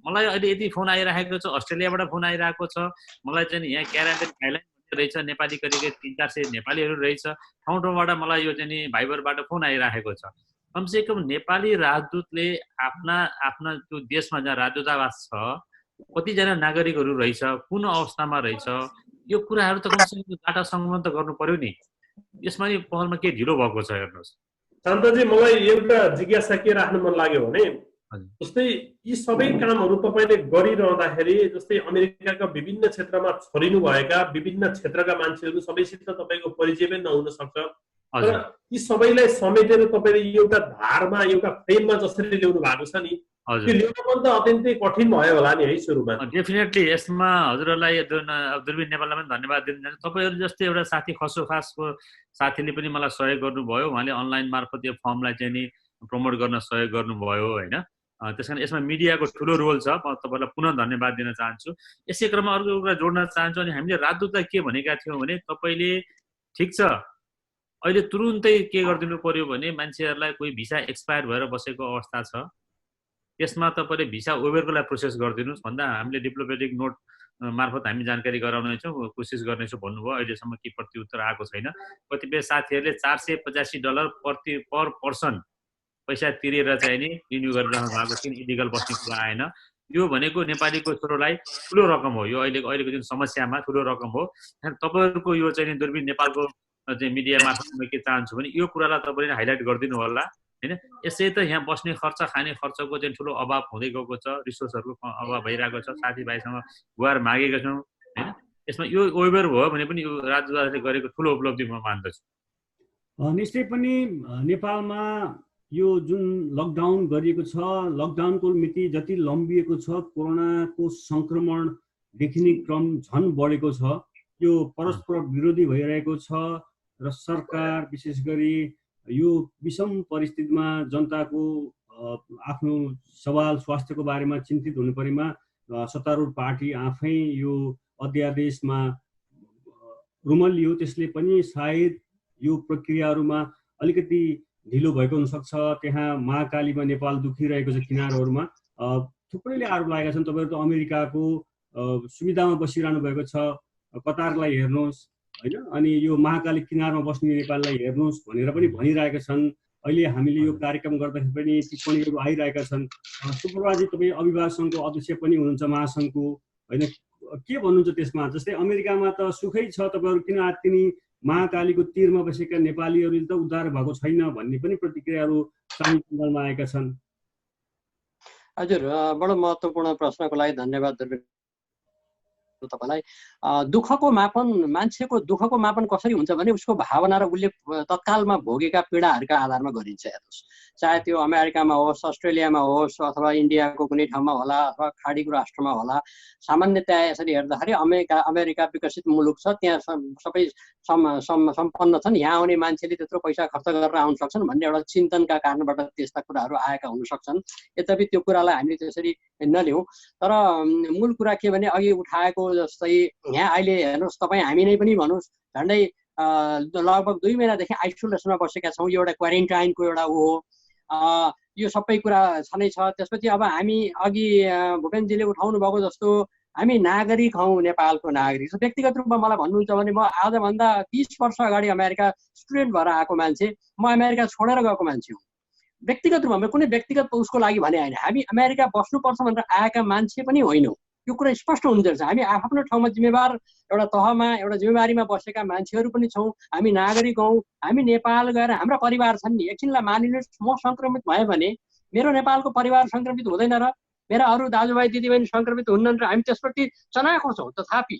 मलाई अहिले यति फोन आइरहेको छ, अस्ट्रेलियाबाट फोन आइरहेको छ, मलाई चाहिँ यहाँ क्यारान्टाइन आइल्यान्ड रहेछ, नेपाली करिब 300-400 नेपालीहरू रहेछ, ठाउँ ठाउँबाट मलाई यो चाहिँ नि भाइबरबाट फोन आइरहेको छ। कमसेकम नेपाली राजदूतले आफ्ना त्यो देशमा जहाँ राजदूतावास छ कतिजना नागरिकहरू रहेछ, कुन अवस्थामा रहेछ, यो कुराहरू त कमसेकम डाटा सङ्कलन त गर्नु पर्यो नि। यसमा नि पहलमा के ढिलो भएको छ हेर्नुहोस्। शान्तजी, मलाई एउटा जिज्ञासा के राख्नु मन लाग्यो भने जस्तै यी सबै कामहरू तपाईँले गरिरहँदाखेरि जस्तै अमेरिकाका विभिन्न क्षेत्रमा छरिनु भएका विभिन्न क्षेत्रका मान्छेहरू सबैसित तपाईँको परिचय पनि नहुन सक्छ, तर यी सबैलाई समेटेर तपाईँले एउटा धारमा एउटा फ्रेममा जसरी ल्याउनु भएको छ नि, त्यो ल्याउन पनि त अत्यन्तै कठिन भयो होला नि है सुरुमा। डेफिनेटली यसमा हजुरहरूलाई दुर्बिन नेपाललाई पनि धन्यवाद दिन चाहन्छु। तपाईँहरू जस्तै एउटा साथी खसो खासको साथीले पनि मलाई सहयोग गर्नुभयो, उहाँले अनलाइन मार्फत यो फर्मलाई चाहिँ नि प्रमोट गर्न सहयोग गर्नुभयो होइन। त्यस कारण यसमा मिडियाको ठुलो रोल छ, म तपाईँलाई पुनः धन्यवाद दिन चाहन्छु। यसै क्रममा अर्को कुरा जोड्न चाहन्छु। अनि हामीले राजदूतलाई के भनेका थियौँ भने तपाईँले ठिक छ अहिले तुरुन्तै के गरिदिनु पर्यो भने मान्छेहरूलाई कोही भिसा एक्सपायर भएर बसेको अवस्था छ, त्यसमा तपाईँले भिसा वेभरको लागि प्रोसेस गरिदिनुहोस् भन्दा हामीले डिप्लोमेटिक नोट मार्फत हामी जानकारी गराउनेछौँ, कोसिस गर्नेछौँ भन्नुभयो। अहिलेसम्म के प्रत्युत्तर आएको छैन। कतिपय साथीहरूले $485 पर पर्सन पैसा तिरेर चाहिँ नि रिन्यू गरिरहनु भएको छ, इलिगल बस्ने कुरा आएन। यो भनेको नेपालीको छोरोलाई ठुलो रकम हो, यो अहिलेको जुन समस्यामा ठुलो रकम हो। तपाईँहरूको यो चाहिँ दुर्बिन नेपालको चाहिँ मिडिया मार्फत म के चाहन्छु भने यो कुरालाई तपाईँले हाइलाइट गरिदिनु होला होइन। यसै त यहाँ बस्ने खर्च खाने खर्चको चाहिँ ठुलो अभाव हुँदै गएको छ, रिसोर्सहरूको अभाव भइरहेको छ, साथीभाइसँग गुहार मागेका छौँ होइन। यसमा यो वेभर भयो भने पनि यो राज्यले गरेको ठुलो उपलब्धि म मान्दछु। निश्चय पनि नेपालमा यो जुन लकडाउन गरिएको छ, लकडाउनको मिति जति लम्बिएको छ, कोरोनाको सङ्क्रमण देखिने क्रम झन् बढेको छ, यो परस्पर विरोधी भइरहेको छ र सरकार विशेष गरी यो विषम परिस्थितिमा जनताको आफ्नो सवाल स्वास्थ्यको बारेमा चिन्तित हुनु परेमा सत्तारूढ पार्टी आफै यो अध्यादेशमा रुमल्लियो। त्यसले पनि सायद यो प्रक्रियाहरूमा अलिकति ढिलो भएको हुनसक्छ। त्यहाँ महाकालीमा नेपाल दुखिरहेको छ, किनारहरूमा थुप्रैले आरोप लागेका छन्। तपाईँहरू त अमेरिकाको सुविधामा बसिरहनु भएको छ, कतारलाई हेर्नुहोस् होइन, अनि यो महाकाली किनारमा बस्ने नेपाललाई हेर्नुहोस् भनेर पनि भनिरहेका छन्। अहिले हामीले यो कार्यक्रम गर्दाखेरि पनि टिप्पणीहरू आइरहेका छन्। सुप्रभाजी, तपाईँ अभिभावक सङ्घको अध्यक्ष पनि हुनुहुन्छ महासङ्घको होइन, के भन्नुहुन्छ त्यसमा? जस्तै अमेरिकामा त सुखै छ, तपाईँहरू किन आत्तिनी महाकालीको तीरमा बसेका नेपालीहरूले त उद्धार भएको छैन भन्ने पनि प्रतिक्रियाहरू सामूहिक सञ्जालमा आएका छन्। हजुर, बडो महत्त्वपूर्ण प्रश्नको लागि धन्यवाद दुर्बिन तपाईँलाई। दुःखको मापन, मान्छेको दुःखको मापन कसरी हुन्छ भने उसको भावना र उसले तत्कालमा भोगेका पीडाहरूका आधारमा गरिन्छ। हेर्नुहोस्, चाहे त्यो अमेरिकामा होस्, अस्ट्रेलियामा होस्, अथवा इन्डियाको कुनै ठाउँमा होला, अथवा खाडीको राष्ट्रमा होला, सामान्यतया यसरी हेर्दाखेरि अमेरिका विकसित मुलुक छ, त्यहाँ सबै सम्पन्न छन्, यहाँ आउने मान्छेले त्यत्रो पैसा खर्च गरेर आउन सक्छन् भन्ने एउटा चिन्तनका कारणबाट त्यस्ता कुराहरू आएका हुन सक्छन्। यद्यपि त्यो कुरालाई हामीले त्यसरी नलिउँ। तर मूल कुरा के भने अघि उठाएको जस्तै यहाँ अहिले हेर्नुहोस्, तपाईँ हामी नै पनि भनौँ झन्डै लगभग 2 महिनादेखि आइसोलेसनमा बसेका छौँ। यो एउटा क्वारेन्टाइनको एउटा ऊ हो, यो सबै कुरा छँदै छ। त्यसपछि अब हामी अघि भूपेनजीले उठाउनु भएको जस्तो हामी नागरिक हौँ, नेपालको नागरिक। व्यक्तिगत रूपमा मलाई भन्नुहुन्छ भने म आजभन्दा 30 वर्ष अगाडि अमेरिका स्टुडेन्ट भएर आएको मान्छे, म अमेरिका छोडेर गएको मान्छे हुँ। व्यक्तिगत रूपमा कुनै व्यक्तिगत उसको लागि भने होइन, हामी अमेरिका बस्नुपर्छ भनेर आएका मान्छे पनि होइनौँ। यो कुरा स्पष्ट हुनुपर्छ। हामी आफ्नो ठाउँमा जिम्मेवार एउटा तहमा एउटा जिम्मेवारीमा बसेका मान्छेहरू पनि छौँ। हामी नागरिक हौँ, हामी नेपाल गएर हाम्रा परिवार छन् नि। एकछिनलाई मानिनुहोस् म सङ्क्रमित भयो भने मेरो नेपालको परिवार सङ्क्रमित हुँदैन र मेरा अरू दाजुभाइ दिदीबहिनी सङ्क्रमित हुन्नन् र हामी त्यसप्रति चनाखो छौँ। तथापि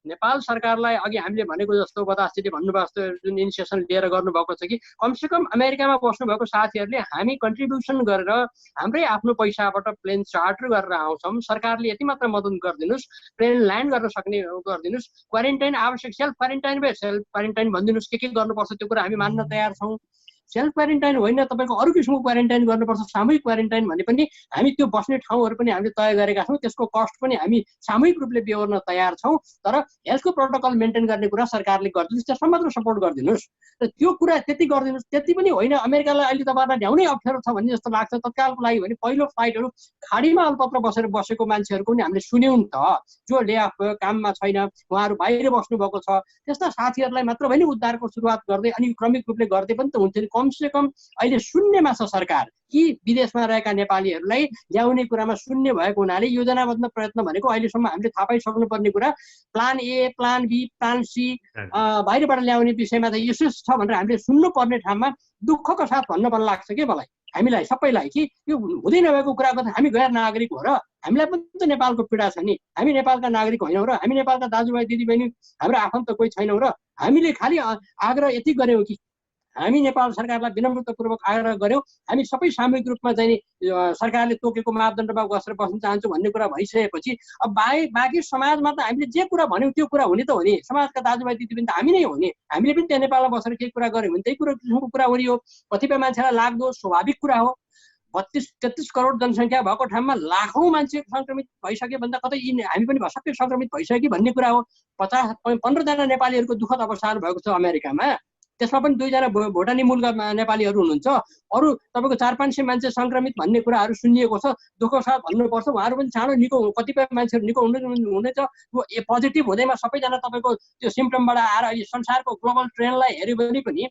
नेपाल सरकारलाई अघि हामीले भनेको जस्तो बतासजीले भन्नुभएको जस्तो जुन इनिसिएसन लिएर गर्नुभएको छ कि कमसेकम अमेरिकामा बस्नुभएको साथीहरूले हामी कन्ट्रिब्युसन गरेर हाम्रै आफ्नो पैसाबाट प्लेन चार्टर गरेर आउँछौँ, सरकारले यति मात्र मद्दत गरिदिनुहोस्, प्लेन ल्यान्ड गर्न सक्ने गरिदिनुहोस्, क्वारेन्टाइन आवश्यक सेल्फ क्वारेन्टाइन भए सेल्फ क्वारेन्टाइन भनिदिनुहोस्, के गर्नुपर्छ त्यो कुरा हामी मान्न तयार छौँ। सेल्फ क्वारेन्टाइन होइन, तपाईँको अरू किसिमको क्वारेन्टाइन गर्नुपर्छ, सामूहिक क्वारेन्टाइन भने पनि हामी त्यो बस्ने ठाउँहरू पनि हामीले तय गरेका छौँ, त्यसको कस्ट पनि हामी सामूहिक रूपले बेहोर्न तयार छौँ। तर हेल्थको प्रोटोकल मेन्टेन गर्ने कुरा सरकारले गरिदिनुहोस्, त्यसमा मात्र सपोर्ट गरिदिनुहोस्। र त्यो कुरा त्यति गरिदिनुहोस्। त्यति पनि होइन, अमेरिकालाई अहिले तपाईँहरूलाई ल्याउनै अप्ठ्यारो छ भन्ने जस्तो लाग्छ तत्कालको लागि भने पहिलो फ्लाइटहरू खाडीमा अल्पत्र बसेको मान्छेहरूको पनि हामीले सुन्यौँ त, जो ले अफ भयो, काममा छैन, उहाँहरू बाहिर बस्नुभएको छ, त्यस्ता साथीहरूलाई मात्र पनि उद्धारको सुरुवात गर्दै अनि क्रमिक रूपले गर्दै पनि त हुन्थ्यो नि। कमसेकम अहिले शून्यमा छ सरकार कि विदेशमा रहेका नेपालीहरूलाई ल्याउने कुरामा शून्य भएको हुनाले योजनाबद्ध प्रयत्न भनेको अहिलेसम्म हामीले थाहा पाइसक्नुपर्ने कुरा plan A plan B plan C बाहिरबाट ल्याउने विषयमा त यसो छ भनेर हामीले सुन्नुपर्ने ठाउँमा दुःखको साथ भन्न मन लाग्छ कि मलाई हामीलाई सबैलाई कि यो हुँदै नभएको कुराको त हामी गैर नागरिक हो र हामीलाई पनि त नेपालको पीडा छ नि हामी नेपालका नागरिक होइनौँ र हामी नेपालका दाजुभाइ दिदीबहिनी हाम्रो आफन्त कोही छैनौँ र हामीले खालि आग्रह यति गऱ्यौँ कि हामी नेपाल सरकारलाई विनम्रतापूर्वक आग्रह गऱ्यौँ हामी सबै सामूहिक रूपमा चाहिँ सरकारले तोकेको मापदण्डमा बसेर बस्न चाहन्छु भन्ने कुरा भइसकेपछि अब बाँकी समाजमा त हामीले जे कुरा भन्यौँ त्यो कुरा हुने त हो नि समाजका दाजुभाइ दिदीबहिनी त हामी नै हो नि हामीले पनि त्यहाँ नेपालमा बसेर केही कुरा गऱ्यौँ भने त्यही किसिमको कुरा हो कतिपय मान्छेलाई लाग्दो स्वाभाविक कुरा हो 32-33 करोड जनसङ्ख्या भएको ठाउँमा लाखौँ मान्छे सङ्क्रमित भइसक्यो भन्दा कतै हामी पनि भसक्कै सङ्क्रमित भइसक्यो भन्ने कुरा हो 15जना नेपालीहरूको दुःखद अवसान भएको छ अमेरिकामा त्यसमा पनि 2जना भोटानी मूलका नेपालीहरू हुनुहुन्छ अरू तपाईँको 400-500 मान्छे सङ्क्रमित भन्ने कुराहरू सुनिएको छ दुःखको साथ भन्नुपर्छ उहाँहरू पनि चाँडो निको कतिपय मान्छेहरू निको हुनेछ पोजिटिभ हुँदैमा सबैजना तपाईँको त्यो सिम्टमबाट आएर यो संसारको ग्लोबल ट्रेन्डलाई हेऱ्यो भने पनि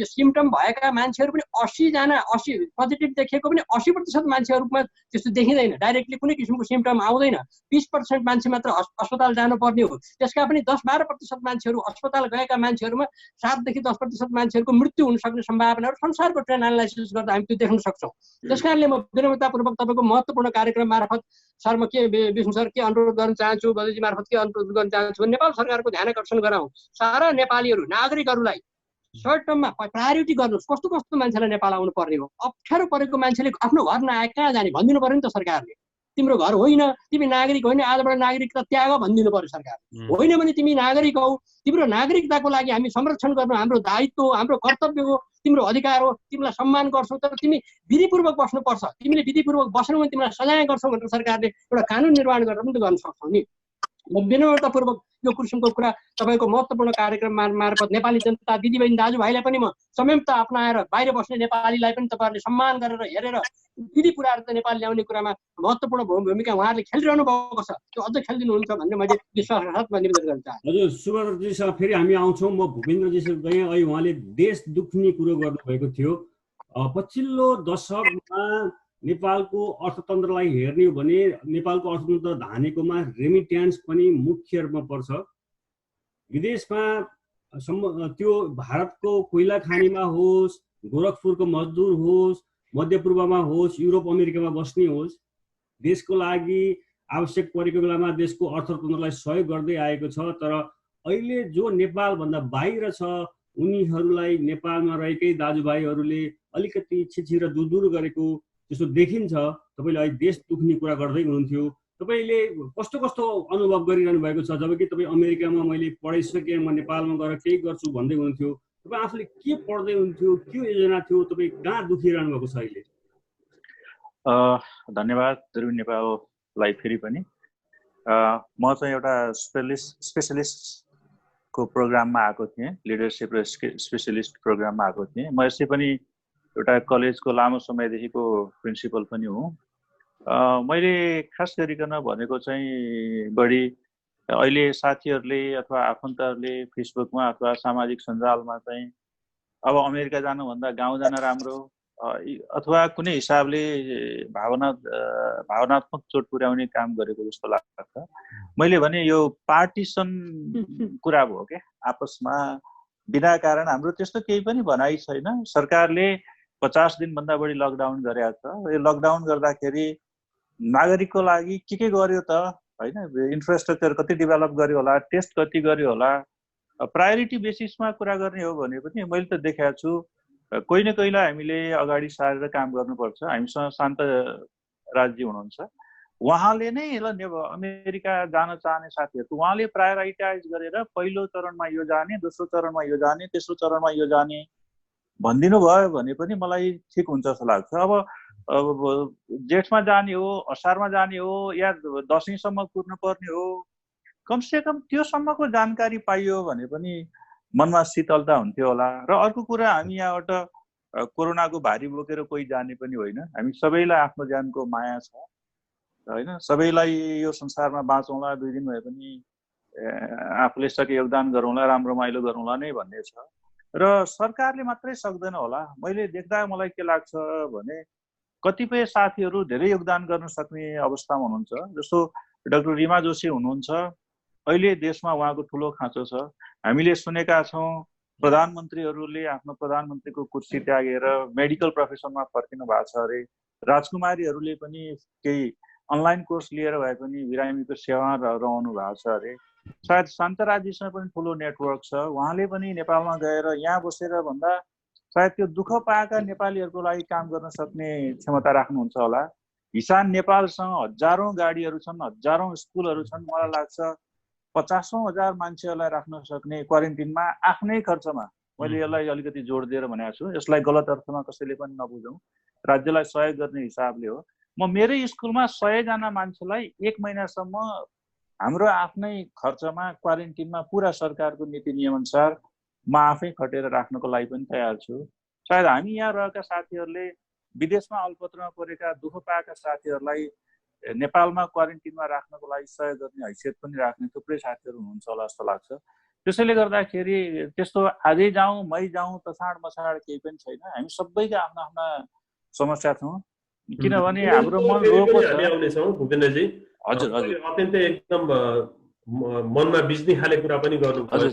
यो सिम्टम भएका मान्छेहरू पनि 80 पोजिटिभ देखिएको पनि 80% मान्छेहरूमा त्यस्तो देखिँदैन डाइरेक्टली कुनै किसिमको सिम्टम आउँदैन 20% मान्छे मात्र अस्पताल जानुपर्ने हो त्यसका पनि 10-12% मान्छेहरू अस्पताल गएका मान्छेहरूमा 7 देखि 10% मान्छेहरूको मृत्यु हुन सक्ने सम्भावनाहरू संसारको ट्रेन्ड एनालाइसिस गर्दा हामी त्यो देख्न सक्छौँ त्यस कारणले म विनम्रतापूर्वक तपाईँको महत्त्वपूर्ण कार्यक्रम मार्फत सर म के विष्णु सर के अनुरोध गर्न चाहन्छु बलजी मार्फत के अनुरोध गर्न चाहन्छु नेपाल सरकारको ध्यान आकर्षण गराउँ सारा नेपालीहरू नागरिकहरूलाई सर्ट टर्ममा प्रायोरिटी गर्नुहोस् कस्तो कस्तो मान्छेलाई नेपाल आउनु पर्ने हो अप्ठ्यारो परेको मान्छेले आफ्नो घर नआए कहाँ जाने भनिदिनु पर्यो नि त सरकारले तिम्रो घर होइन तिमी नागरिक होइन आजबाट नागरिकता त्याग भनिदिनु पर्यो सरकार होइन भने तिमी नागरिक हौ तिम्रो नागरिकताको लागि हामी संरक्षण गर्नु हाम्रो दायित्व हो हाम्रो कर्तव्य हो तिम्रो अधिकार हो तिमीलाई सम्मान गर्छौ तर तिमी विधिपूर्वक बस्नुपर्छ तिमीले विधिपूर्वक बस्नु भने तिमीलाई सजाय गर्छौ भनेर सरकारले एउटा कानुन निर्माण गरेर पनि त गर्न सक्छौ नि म विनम्रतापूर्वक यो किसिमको कुरा तपाईँको महत्त्वपूर्ण कार्यक्रम मार्फत नेपाली जनता दिदीबहिनी दाजुभाइलाई पनि म संयमता अपनाएर बाहिर बस्ने नेपालीलाई पनि तपाईँहरूले सम्मान गरेर हेरेर विधि पुऱ्याएर त नेपाल ल्याउने कुरामा महत्त्वपूर्ण भूमिका उहाँहरूले खेलिरहनु भएको छ त्यो अझ खेलिदिनुहुन्छ भन्ने मैले विश्वासका साथमा निवेदन गर्न चाहन्छु हजुर सुब्रतजीसँग फेरि हामी आउँछौँ म भूपेन्द्रजीसँग गएँ अहिले उहाँले देश दुख्ने कुरो गर्नुभएको थियो पछिल्लो दशकमा नेपालको अर्थतन्त्रलाई हेर्ने हो भने नेपालको अर्थतन्त्र धानेकोमा रेमिट्यान्स पनि मुख्य रूपमा पर्छ विदेशमा त्यो भारतको कोइला खानीमा होस् गोरखपुरको मजदुर होस् मध्यपूर्वमा होस् युरोप अमेरिकामा बस्ने होस् देशको लागि आवश्यक परेको बेलामा देशको अर्थतन्त्रलाई सहयोग गर्दै आएको छ तर अहिले जो नेपालभन्दा बाहिर छ उनीहरूलाई नेपालमा रहेकै दाजुभाइहरूले अलिकति छिछि र दुर गरेको जस्तो देखिन्छ तपाईँले अहिले देश दुख्ने कुरा गर्दै हुनुहुन्थ्यो तपाईँले कस्तो कस्तो अनुभव गरिरहनु भएको छ जबकि तपाईँ अमेरिकामा मैले पढाइसकेँ म नेपालमा गएर केही गर्छु भन्दै हुनुहुन्थ्यो तपाईँ आफूले के पढ्दै हुनुहुन्थ्यो के योजना थियो तपाईँ कहाँ दुखिरहनु भएको छ अहिले धन्यवाद दुर्बिन नेपाललाई फेरि पनि म चाहिँ एउटा स्पेसलिस्टको प्रोग्राममा आएको थिएँ लिडरसिप र स्पेसलिस्ट प्रोग्राममा आएको थिएँ म यसै पनि एउटा कलेजको लामो समयदेखिको प्रिन्सिपल पनि हुँ मैले खास गरिकन भनेको चाहिँ बढी अहिले साथीहरूले अथवा आफन्तहरूले फेसबुकमा अथवा सामाजिक सञ्जालमा चाहिँ अब अमेरिका जानुभन्दा गाउँ जान राम्रो अथवा कुनै हिसाबले भावनात्मक चोट पुर्याउने काम गरेको जस्तो लाग्छ मैले भने यो पार्टिसन कुरा भयो क्या आपसमा बिना कारण हाम्रो त्यस्तो केही पनि भनाइ छैन सरकारले 50 दिनभन्दा बढी लकडाउन गरेको छ यो लकडाउन गर्दाखेरि नागरिकको लागि के गर्यो त हैन इन्फ्रास्ट्रक्चर कति डेभलप गर्यो होला टेस्ट कति गर्यो होला प्रायोरिटी बेसिसमा कुरा गर्ने हो भने पनि मैले त देखाएको छु कोही न कोहीलाई हामीले अगाडि सारेर काम गर्नुपर्छ हामीसँग शान्त राज्य हुनुहुन्छ उहाँले नै ल अमेरिका जान चाहने साथीहरू उहाँले प्रायोरिटाइज गरेर पहिलो चरणमा यो जाने दोस्रो चरणमा यो जाने तेस्रो चरणमा यो जाने भनिदिनु भयो भने पनि मलाई ठिक हुन्छ जस्तो लाग्छ अब जेठमा जाने हो असारमा जाने हो या दशैँसम्म कुर्नु पर्ने हो कमसेकम त्योसम्मको जानकारी पाइयो भने पनि मनमा शीतलता हुन्थ्यो होला र अर्को कुरा हामी यहाँबाट कोरोनाको भारी बोकेर कोही जाने पनि होइन हामी सबैलाई आफ्नो ज्यानको माया छ होइन सबैलाई यो संसारमा बाँचौँला 2 दिन भए पनि आफूले सके योगदान गरौँला राम्रो माइलो गरौँला नै भन्ने छ र सरकारले मात्रै सक्दैन होला। मैले देख्दा मलाई के लाग्छ भने कतिपय साथीहरू धेरै योगदान गर्न सक्ने अवस्थामा हुनुहुन्छ। जस्तो डाक्टर रिमा जोशी हुनुहुन्छ, अहिले देशमा उहाँको ठुलो खाँचो छ। हामीले सुनेका छौँ प्रधानमन्त्रीहरूले आफ्नो प्रधानमन्त्रीको कुर्सी त्यागेर मेडिकल प्रोफेसनमा फर्किनु भएको छ अरे। राजकुमारीहरूले पनि केही अनलाइन कोर्स लिएर भए पनि बिरामीको सेवा रहनु भएको छ अरे। सायद शान्तराजीसँग पनि ठुलो नेटवर्क छ, उहाँले पनि नेपालमा गएर यहाँ बसेर भन्दा सायद त्यो दुःख पाएका नेपालीहरूको लागि काम गर्न सक्ने क्षमता राख्नुहुन्छ होला। हिसान नेपालसँग हजारौँ गाडीहरू छन्, हजारौँ स्कुलहरू छन्। मलाई लाग्छ 50,000 मान्छेहरूलाई राख्न सक्ने क्वारेन्टिनमा आफ्नै खर्चमा। मैले यसलाई अलिकति जोड दिएर भनेको छु, यसलाई गलत अर्थमा कसैले पनि नबुझौँ, राज्यलाई सहयोग गर्ने हिसाबले हो। म मेरै स्कुलमा 100 जना मान्छेलाई 1 महिनासम्म हाम्रो आफ्नै खर्चमा क्वारेन्टिनमा पुरा सरकारको नीति नियमअनुसार म आफै खटेर राख्नको लागि पनि तयार छु। सायद हामी यहाँ रहेका साथीहरूले विदेशमा अल्पत्रमा परेका दुःख पाएका साथीहरूलाई नेपालमा क्वारेन्टिनमा राख्नको लागि सहयोग गर्ने हैसियत पनि राख्ने थुप्रै साथीहरू हुनुहुन्छ होला जस्तो लाग्छ। त्यसैले गर्दाखेरि त्यस्तो आजै जाउँ मै जाउँ तछाड मछाड केही पनि छैन। हामी सबैका आफ्ना आफ्ना समस्या छौँ, किनभने हाम्रो मन रोको छ। भूपेन्द्रजी हजुर हजुर अत्यन्तै एकदम मनमा बिज्ने खाले कुरा पनि गर्नुपर्ने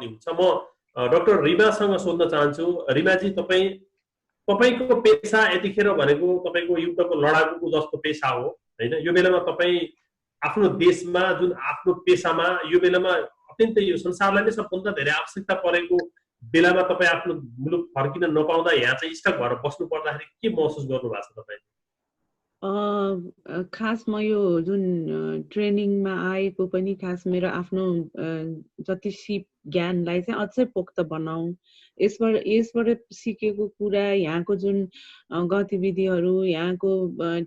हुन्छ। म डाक्टर रिमासँग सोध्न चाहन्छु। रिमाजी, तपाईँको पेसा यतिखेर भनेको तपाईँको युद्धको लडाकुको जस्तो पेसा हो होइन? यो बेलामा तपाईँ आफ्नो देशमा जुन आफ्नो पेसामा यो बेलामा अत्यन्तै यो संसारलाई नै सबभन्दा धेरै आवश्यकता परेको बेलामा तपाईँ आफ्नो मुलुक फर्किन नपाउँदा यहाँ चाहिँ स्टक भएर बस्नु पर्दाखेरि के महसुस गर्नु भएको छ तपाईँ? खास म यो जुन ट्रेनिङमा आएको पनि खास मेरो आफ्नो जति सिप ज्ञानलाई चाहिँ अझै पोख्त बनाऊ, यसबाट सिकेको कुरा, यहाँको जुन गतिविधिहरू, यहाँको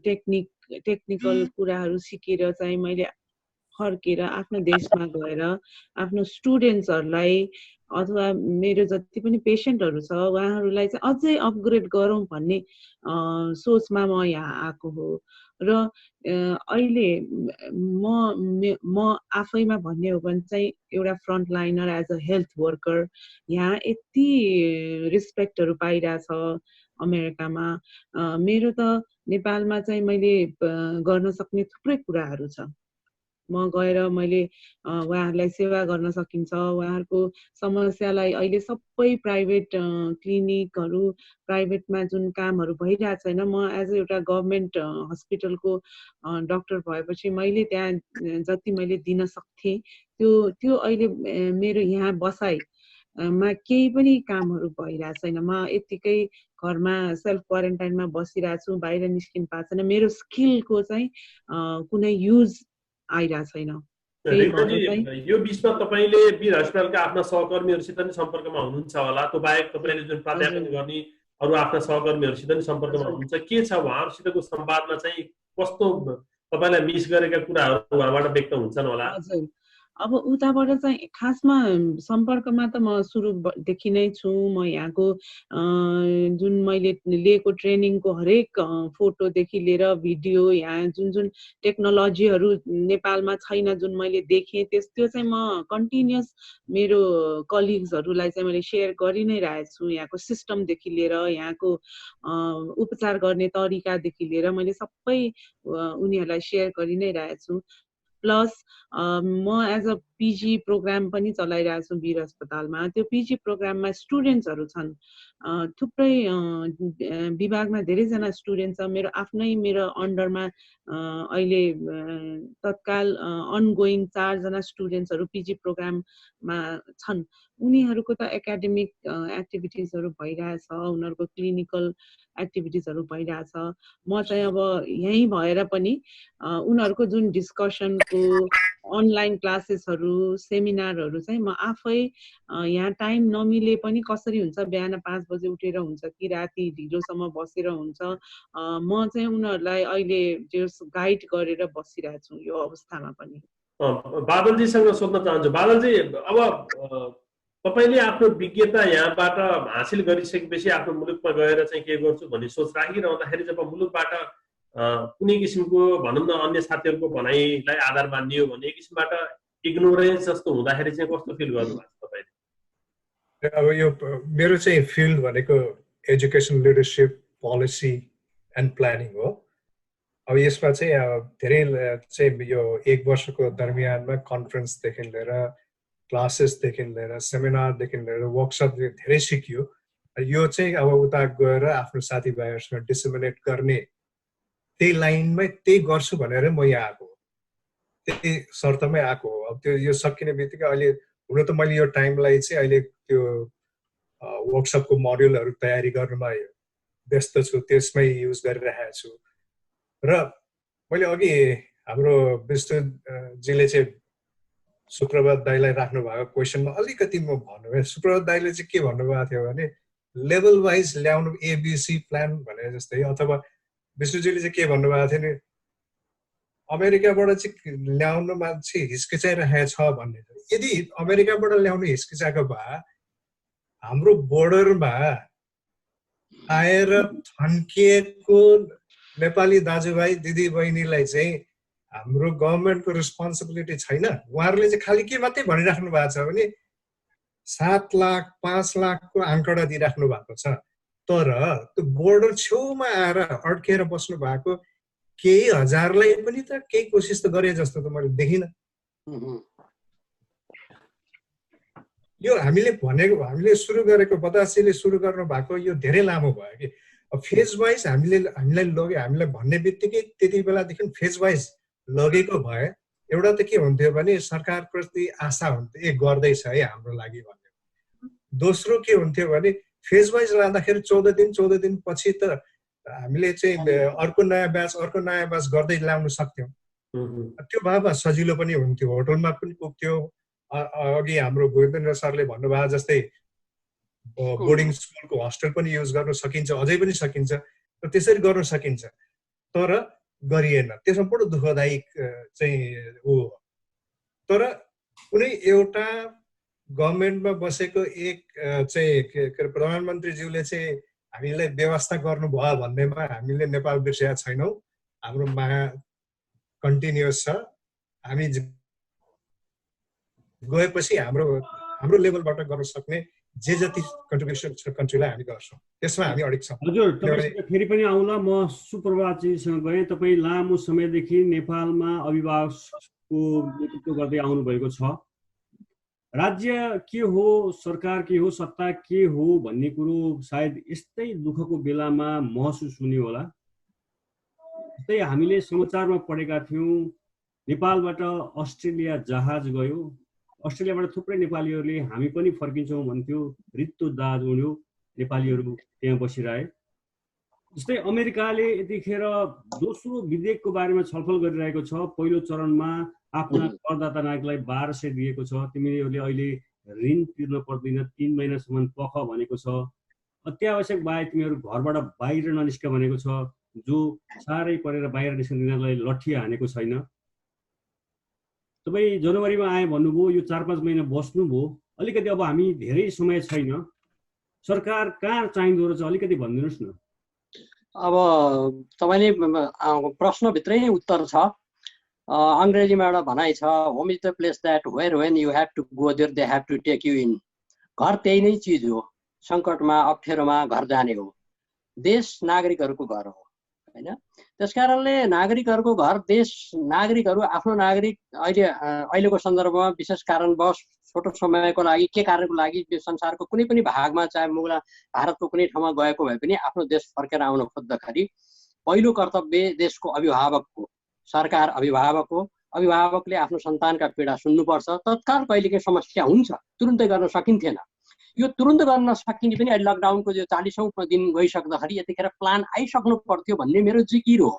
टेक्निकल कुराहरू सिकेर चाहिँ मैले फर्केर आफ्नो देशमा गएर आफ्नो स्टुडेन्ट्सहरूलाई अथवा मेरो जति पनि पेसेन्टहरू छ उहाँहरूलाई चाहिँ अझै अपग्रेड गरौँ भन्ने सोचमा म यहाँ आएको हो। र अहिले म आफैमा भन्ने हो भने चाहिँ एउटा front liner as a health worker यहाँ यति रेस्पेक्टहरू पाइरहेछ अमेरिकामा। मेरो त नेपालमा चाहिँ मैले गर्न सक्ने थुप्रै कुराहरू छ। म गएर मैले उहाँहरूलाई सेवा गर्न सकिन्छ। उहाँहरूको समस्यालाई अहिले सबै प्राइभेट क्लिनिकहरू, प्राइभेटमा जुन कामहरू भइरहेको छैन, म एज एउटा गभर्मेन्ट हस्पिटलको डक्टर भएपछि मैले त्यहाँ जति मैले दिन सक्थेँ त्यो अहिले मेरो यहाँ बसाइमा केही पनि कामहरू भइरहेको छैन। म यत्तिकै घरमा सेल्फ क्वारेन्टाइनमा बसिरहेको छु, बाहिर निस्किन पाएको छैन। मेरो स्किलको चाहिँ कुनै युज आइरहेको छैन। यो बिचमा तपाईँले वीर अस्पतालका आफ्ना सहकर्मीहरूसित नि सम्पर्कमा हुनुहुन्छ होला। त्यो बाहेक तपाईँले जुन प्राध्यापन गर्ने अरू आफ्ना सहकर्मीहरूसित नि सम्पर्कमा हुनुहुन्छ। के छ उहाँहरूसितको संवादमा चाहिँ कस्तो तपाईँलाई मिस गरेका कुराहरू उहाँबाट व्यक्त हुन्छन् होला? अब उताबाट चाहिँ खासमा सम्पर्कमा त म सुरुदेखि नै छु। म यहाँको जुन मैले लिएको ट्रेनिङको हरेक फोटोदेखि लिएर भिडियो, यहाँ जुन टेक्नोलोजीहरू नेपालमा छैन जुन मैले देखेँ त्यो चाहिँ म कन्टिन्युस मेरो कलिग्सहरूलाई चाहिँ मैले सेयर गरि नै रहेको छु। यहाँको सिस्टमदेखि लिएर यहाँको उपचार गर्ने तरिकादेखि लिएर मैले सबै उनीहरूलाई सेयर गरि नै रहेको छु। प्लस म एज अ पिजी प्रोग्राम पनि चलाइरहेको छु वीर अस्पतालमा। त्यो पिजी प्रोग्राममा स्टुडेन्ट्सहरू छन्, थुप्रै विभागमा धेरैजना स्टुडेन्ट छ। मेरो अन्डरमा अहिले तत्काल अनगोइङ 4 जना स्टुडेन्ट्सहरू पिजी प्रोग्राममा छन्। उनीहरूको त एकाडेमिक एक्टिभिटिजहरू भइरहेछ, उनीहरूको क्लिनिकल एक्टिभिटिजहरू भइरहेछ। म चाहिँ अब यहीँ भएर पनि उनीहरूको जुन डिस्कसनको अनलाइन क्लासेसहरू, सेमिनारहरू चाहिँ म आफै यहाँ टाइम नमिले पनि कसरी हुन्छ, बिहान 5 बजे उठेर हुन्छ कि राति ढिलोसम्म बसेर हुन्छ, म चाहिँ उनीहरूलाई अहिले गाइड गरेर बसिरहेको छु यो अवस्थामा पनि। बादलजीसँग सोध्न चाहन्छु। बादलजी, अब तपाईँले आफ्नो विज्ञता यहाँबाट हासिल गरिसकेपछि आफ्नो मुलुकमा गएर चाहिँ के गर्छु भन्ने सोच राखिरहँदाखेरि जब मुलुकबाट कुनै किसिमको भनौँ न अन्य साथीहरूको भनाइलाई आधार मानियो भने एक किसिमबाट इग्नोरेन्स जस्तो हुँदाखेरि चाहिँ कस्तो फिल गर्नुभएको छ तपाईँले? अब यो मेरो चाहिँ फिल्ड भनेको education leadership policy and planning हो। अब यसमा चाहिँ धेरै चाहिँ यो 1 वर्षको दरमियानमा कन्फरेन्सदेखि लिएर क्लासेसदेखि लिएर सेमिनारदेखि लिएर वर्कसप धेरै सिकियो। यो चाहिँ अब उता गएर आफ्नो साथीभाइहरूसँग डिसेमिनेट गर्ने त्यही लाइनमै त्यही गर्छु भनेर म यहाँ आएको, त्यही शर्तमै आएको हो। अब त्यो यो सकिने बित्तिकै अहिले हुन त मैले यो टाइमलाई चाहिँ अहिले त्यो वर्कसपको मोड्युलहरू तयारी गर्नुमा व्यस्त छु, त्यसमै युज गरिरहेको छु। र मैले अघि हाम्रो विष्णुजीले चाहिँ शुक्रबार दाईलाई राख्नु भएको क्वेसनमा अलिकति म भन्नु, शुक्रबार दाईले चाहिँ के भन्नुभएको थियो भने लेभल वाइज ल्याउनु एबिसी प्लान भने जस्तै, अथवा विष्णुजीले चाहिँ के भन्नुभएको थियो नि अमेरिकाबाट चाहिँ ल्याउनु मान्छे हिचकिचाइरहेको छ भन्ने। यदि अमेरिकाबाट ल्याउनु हिचकिचाएको भए हाम्रो बोर्डरमा आएर थन्किएको नेपाली दाजुभाइ दिदीबहिनीलाई चाहिँ हाम्रो गभर्मेन्टको रेस्पोन्सिबिलिटी छैन। उहाँहरूले चाहिँ खालि के मात्रै भनिराख्नु भएको छ भने 7 लाख 5 लाखको आँकडा दिइराख्नु भएको छ, तर त्यो बोर्डर छेउमा आएर अड्केर बस्नु भएको केही हजारलाई पनि त केही कोसिस त गरे जस्तो त मैले देखिनँ। यो हामीले भनेको, हामीले सुरु गरेको, बतासीले सुरु गर्नु भएको यो धेरै लामो भयो कि। फेज वाइज हामीलाई लग्यो, हामीलाई भन्ने बित्तिकै त्यति बेलादेखि फेज वाइज लगेको भए एउटा त के हुन्थ्यो भने सरकारप्रति आशा हुन्थ्यो, ए गर्दैछ है हाम्रो लागि भन्ने। दोस्रो के हुन्थ्यो भने फेज वाइज लाँदाखेरि 14 दिन पछि त हामीले चाहिँ अर्को नयाँ ब्याच गर्दै ल्याउन सक्थ्यौँ। त्यो भए सजिलो पनि हुन्थ्यो, होटलमा पनि पुग्थ्यो। अघि हाम्रो गोविन्द सरले भन्नुभयो जस्तै बोर्डिङ स्कुलको हस्टेल पनि युज गर्न सकिन्छ, अझै पनि सकिन्छ, र त्यसरी गर्न सकिन्छ, तर गरिएन। त्यसमा बडो दुःखदायी चाहिँ हो। तर कुनै एउटा गभर्मेन्टमा बसेको एक चाहिँ के अरे प्रधानमन्त्रीज्यूले चाहिँ हामीलाई व्यवस्था गर्नुभयो भन्नेमा हामीले नेपाल बिर्सेका छैनौँ। हाम्रो माया कन्टिन्युस छ। हामी गएपछि हाम्रो लेभलबाट गर्न सक्ने जे जति कन्ट्रिब्युसन छ कन्ट्रीलाई हामी गर्छौँ, त्यसमा हामी अडिक छौँ। हजुर, तपाईसँग फेरि पनि आउला। म सुप्रभातजीसँग गएँ। तपाईँ लामो समयदेखि नेपालमा अभिभावकको नेतृत्व गर्दै आउनुभएको छ। राज्य के हो, सरकार के हो, सत्ता के हो भन्ने कुरो सायद यस्तै दुःखको बेलामा महसुस हुने होला। जस्तै हामीले समाचारमा पढेका थियौँ, नेपालबाट अस्ट्रेलिया जहाज गयो, अस्ट्रेलियाबाट थुप्रै नेपालीहरूले हामी पनि फर्किन्छौँ भन्थ्यो, रित्तो दाज उड्यो, नेपालीहरू त्यहाँ बसिरहे। जस्तै अमेरिकाले यतिखेर दोस्रो विधेयकको बारेमा छलफल गरिरहेको छ। पहिलो चरणमा आफ्ना करदाता नागरिकलाई 1200 दिएको छ, तिमीहरूले अहिले ऋण तिर्न पर्दैन, 3 महिनासम्म पख भनेको छ। अत्यावश्यक बाहेक तिमीहरू घरबाट बाहिर ननिस्क भनेको छ। जो साह्रै परेर बाहिर निस्कनलाई लट्ठी हानेको छैन। तपाईँ जनवरीमा आए भन्नुभयो, यो 4-5 महिना बस्नुभयो। अलिकति अब हामी धेरै समय छैन, सरकार कहाँ चाहिँदो रहेछ अलिकति भनिदिनुहोस् न। अब तपाईँले प्रश्नभित्रै नै उत्तर छ। अङ्ग्रेजीमा एउटा भनाइ छ, home is the place that where when you have to go there they have to take you in. घर त्यही नै चिज हो, सङ्कटमा अप्ठ्यारोमा घर जाने हो। देश नागरिकहरूको घर हो, होइन? त्यस कारणले नागरिकहरूको घर, देश नागरिकहरू आफ्नो नागरिक अहिलेको सन्दर्भमा विशेष कारणवश छोटो समयको लागि के कारणको लागि संसारको कुनै पनि भागमा, चाहे मुगला भारतको कुनै ठाउँमा गएको भए पनि आफ्नो देश फर्केर आउन खोज्दाखेरि पहिलो कर्तव्य देशको अभिभावकको, सरकार अभिभावक हो। अभिभावकले आफ्नो सन्तानका पीडा सुन्नुपर्छ। तत्काल कहिलेकाहीँ समस्या हुन्छ, तुरुन्तै गर्न सकिन्थेन। यो तुरुन्त गर्न सकिने पनि अहिले लकडाउनको जो 40औं दिन गइसक्दाखेरि यतिखेर प्लान आइसक्नु पर्थ्यो भन्ने मेरो जिकिर हो।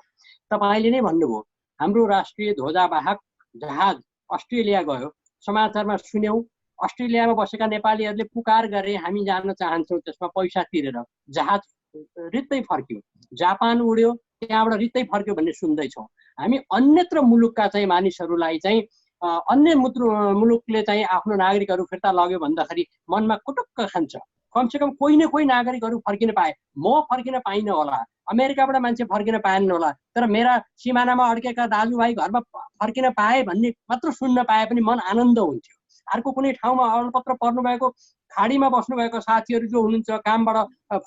तपाईँले नै भन्नुभयो, हाम्रो राष्ट्रिय ध्वजावाहक जहाज अस्ट्रेलिया गयो, समाचारमा सुन्यौँ। अस्ट्रेलियामा बसेका नेपालीहरूले पुकार गरे, हामी जान चाहन्छौँ, त्यसमा पैसा तिरेर जहाज रित्तै फर्क्यो। जापान उड्यो, त्यहाँबाट रित्तै फर्क्यो भन्ने सुन्दैछौँ। हामी अन्यत्र मुलुकका चाहिँ मानिसहरूलाई चाहिँ अन्य मुलुकले चाहिँ आफ्नो नागरिकहरू फिर्ता लग्यो भन्दाखेरि मनमा कुटुक्क खान्छ। कमसेकम कोही न कोही नागरिकहरू फर्किन पाए, म फर्किन पाइनँ होला, अमेरिकाबाट मान्छे फर्किन पाएन होला, तर मेरा सिमानामा अड्केका दाजुभाइ घरमा फर्किन पाए भन्ने मात्र सुन्न पाए पनि मन आनन्द हुन्थ्यो। अर्को कुनै ठाउँमा अलपत्र पर्नुभएको खाडीमा बस्नुभएको साथीहरू जो हुनुहुन्छ कामबाट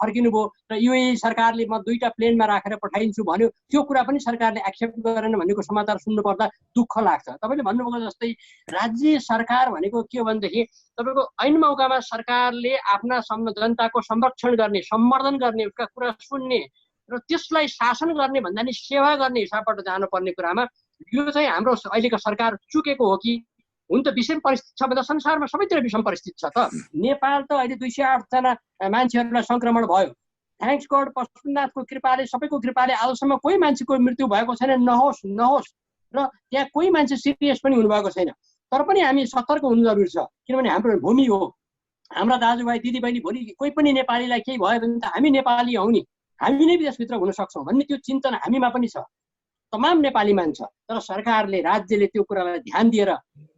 फर्किनुभयो र युएई सरकारले म 2टा प्लेनमा राखेर पठाइदिन्छु भन्यो, त्यो कुरा पनि सरकारले एक्सेप्ट गरेन भनेको समाचार सुन्नुपर्दा दुःख लाग्छ। तपाईँले भन्नुभएको जस्तै राज्य सरकार भनेको के हो भनेदेखि तपाईँको ऐन मौकामा सरकारले आफ्ना जनताको संरक्षण गर्ने, सम्वर्धन गर्ने, उसका कुरा सुन्ने र त्यसलाई शासन गर्ने भन्दा नि सेवा गर्ने हिसाबबाट जानुपर्ने कुरामा यो चाहिँ हाम्रो अहिलेको सरकार चुकेको हो कि हुन त विषम परिस्थिति छ भन्दा संसारमा सबैतिर विषम परिस्थिति छ त। नेपाल त अहिले 208 जना मान्छेहरूलाई संक्रमण भयो। थ्याङ्क्स गड पशुपतिनाथको कृपाले, सबैको कृपाले आजसम्म कोही मान्छेको मृत्यु भएको छैन, नहोस् र त्यहाँ कोही मान्छे सिरियस पनि हुनुभएको छैन। तर पनि हामी सतर्क हुनु जरुरी छ, किनभने हाम्रो भूमि हो, हाम्रा दाजुभाइ दिदीबहिनी भोलि कोही पनि नेपालीलाई केही भयो भने त हामी नेपाली हौ नि, हामी नै विदेशभित्र हुन सक्छौँ भन्ने त्यो चिन्तन हामीमा पनि छ, तमाम नेपाली मान्छ। तर सरकारले, राज्यले त्यो कुरालाई ध्यान दिएर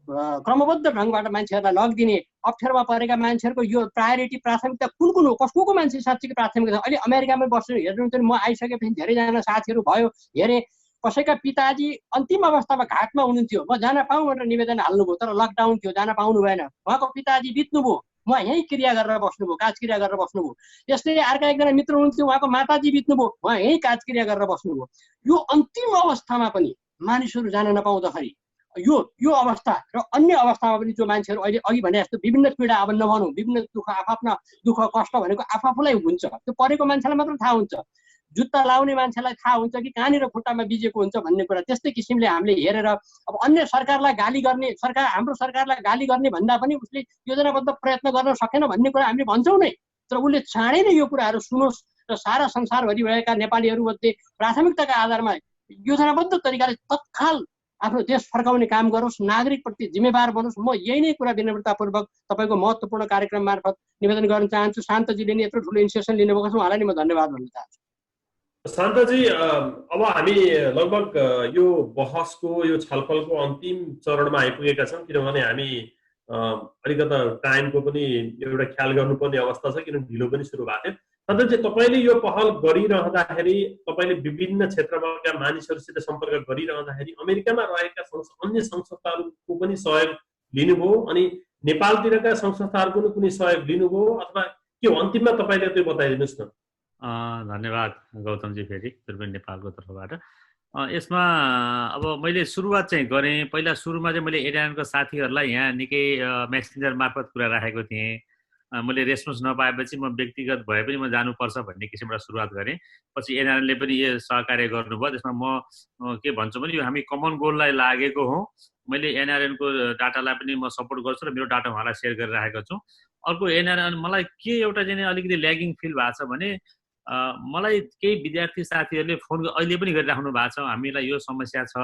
क्रमबद्ध ढङ्गबाट मान्छेहरूलाई लगिदिने, अप्ठ्यारोमा परेका मान्छेहरूको यो प्रायोरिटी प्राथमिकता कुन कुन हो, कसको मान्छे साँच्चीको प्राथमिकता छ। अहिले अमेरिकामा बस्नु हेर्नुहुन्छ नि, म आइसकेपछि धेरैजना साथीहरू भयो, हेरेँ कसैका पिताजी अन्तिम अवस्थामा घाटमा हुनुहुन्थ्यो, म जान पाऊँ भनेर निवेदन हाल्नुभयो, तर लकडाउन थियो, जान पाउनु भएन। उहाँको पिताजी बित्नुभयो, उहाँ यहीँ क्रिया गरेर बस्नुभयो, काजक्रिया गरेर बस्नुभयो। त्यस्तै अर्का एकजना मित्र हुनुहुन्थ्यो, उहाँको माताजी बित्नुभयो, उहाँ यहीँ काजक्रिया गरेर बस्नुभयो। यो अन्तिम अवस्थामा पनि मानिसहरू जान नपाउँदाखेरि यो अवस्था र अन्य अवस्थामा पनि जो मान्छेहरू अहिले अघि भने जस्तो विभिन्न पीडा, अब नभनौँ, विभिन्न दुःख, आफ्ना दुःख कष्ट भनेको आफूलाई हुन्छ, त्यो परेको मान्छेलाई मात्र थाहा हुन्छ, जुत्ता लाउने मान्छेलाई थाहा हुन्छ कि कहाँनिर खुट्टामा बिजेको हुन्छ भन्ने कुरा। त्यस्तै किसिमले हामीले हेरेर अब अन्य सरकारलाई गाली गर्ने, हाम्रो सरकारलाई गाली गर्ने भन्दा पनि उसले योजनाबद्ध प्रयत्न गर्न सकेन भन्ने कुरा हामीले भन्छौँ नै, तर उसले चाँडै नै यो कुराहरू सुनोस् र सारा संसारभरि भएका नेपालीहरूमध्ये प्राथमिकताका आधारमा योजनाबद्ध तरिकाले तत्काल आफ्नो देश फर्काउने काम गरोस्, नागरिकप्रति जिम्मेवार बनोस्। म यही नै कुरा विनम्रतापूर्वक तपाईँको महत्त्वपूर्ण कार्यक्रम मार्फत निवेदन गर्न चाहन्छु। शान्तजीले नि यत्रो ठुलो इनिसिएसन लिनुभएको छ, उहाँलाई नि म धन्यवाद भन्न चाहन्छु। शान्तजी, अब हामी लगभग यो बहसको, यो छलफलको अन्तिम चरणमा आइपुगेका छौँ, किनभने हामी अलिकता टाइमको पनि एउटा ख्याल गर्नुपर्ने अवस्था छ, किनभने ढिलो पनि सुरु भएको थियो। शान्तजी, तपाईँले यो पहल गरिरहँदाखेरि, तपाईँले विभिन्न क्षेत्रका मानिसहरूसित सम्पर्क गरिरहँदाखेरि अमेरिकामा रहेका अन्य सङ्घ संस्थाहरूको पनि सहयोग लिनुभयो, अनि नेपालतिरका सङ्घ संस्थाहरूको कुनै सहयोग लिनुभयो अथवा के हो? अन्तिममा तपाईँले त्यो बताइदिनुहोस् न। धन्यवाद गौतमजी, फेरि दुर्बिन नेपालको तर्फबाट। यसमा अब मैले सुरुवात चाहिँ गरेँ। पहिला सुरुमा चाहिँ मैले एनआरएनको साथीहरूलाई यहाँ निकै मेसेन्जर मार्फत कुरा राखेको थिएँ। मैले रेस्पोन्स नपाएपछि म व्यक्तिगत भए पनि म जानुपर्छ भन्ने किसिमबाट सुरुवात गरेँ। पछि एनआरएनले पनि यो सहकार्य गर्नुभयो। त्यसमा म के भन्छु भने यो हामी कमन गोललाई लागेको हो। मैले एनआरएनको डाटालाई पनि म सपोर्ट गर्छु र मेरो डाटा उहाँलाई सेयर गरिराखेको छु। अर्को एनआरएन मलाई के एउटा चाहिँ अलिकति ल्यागिङ फिल भएको छ भने मलाई केही विद्यार्थी साथीहरूले फोन अहिले पनि गरिराख्नु भएको छ, हामीलाई यो समस्या छ,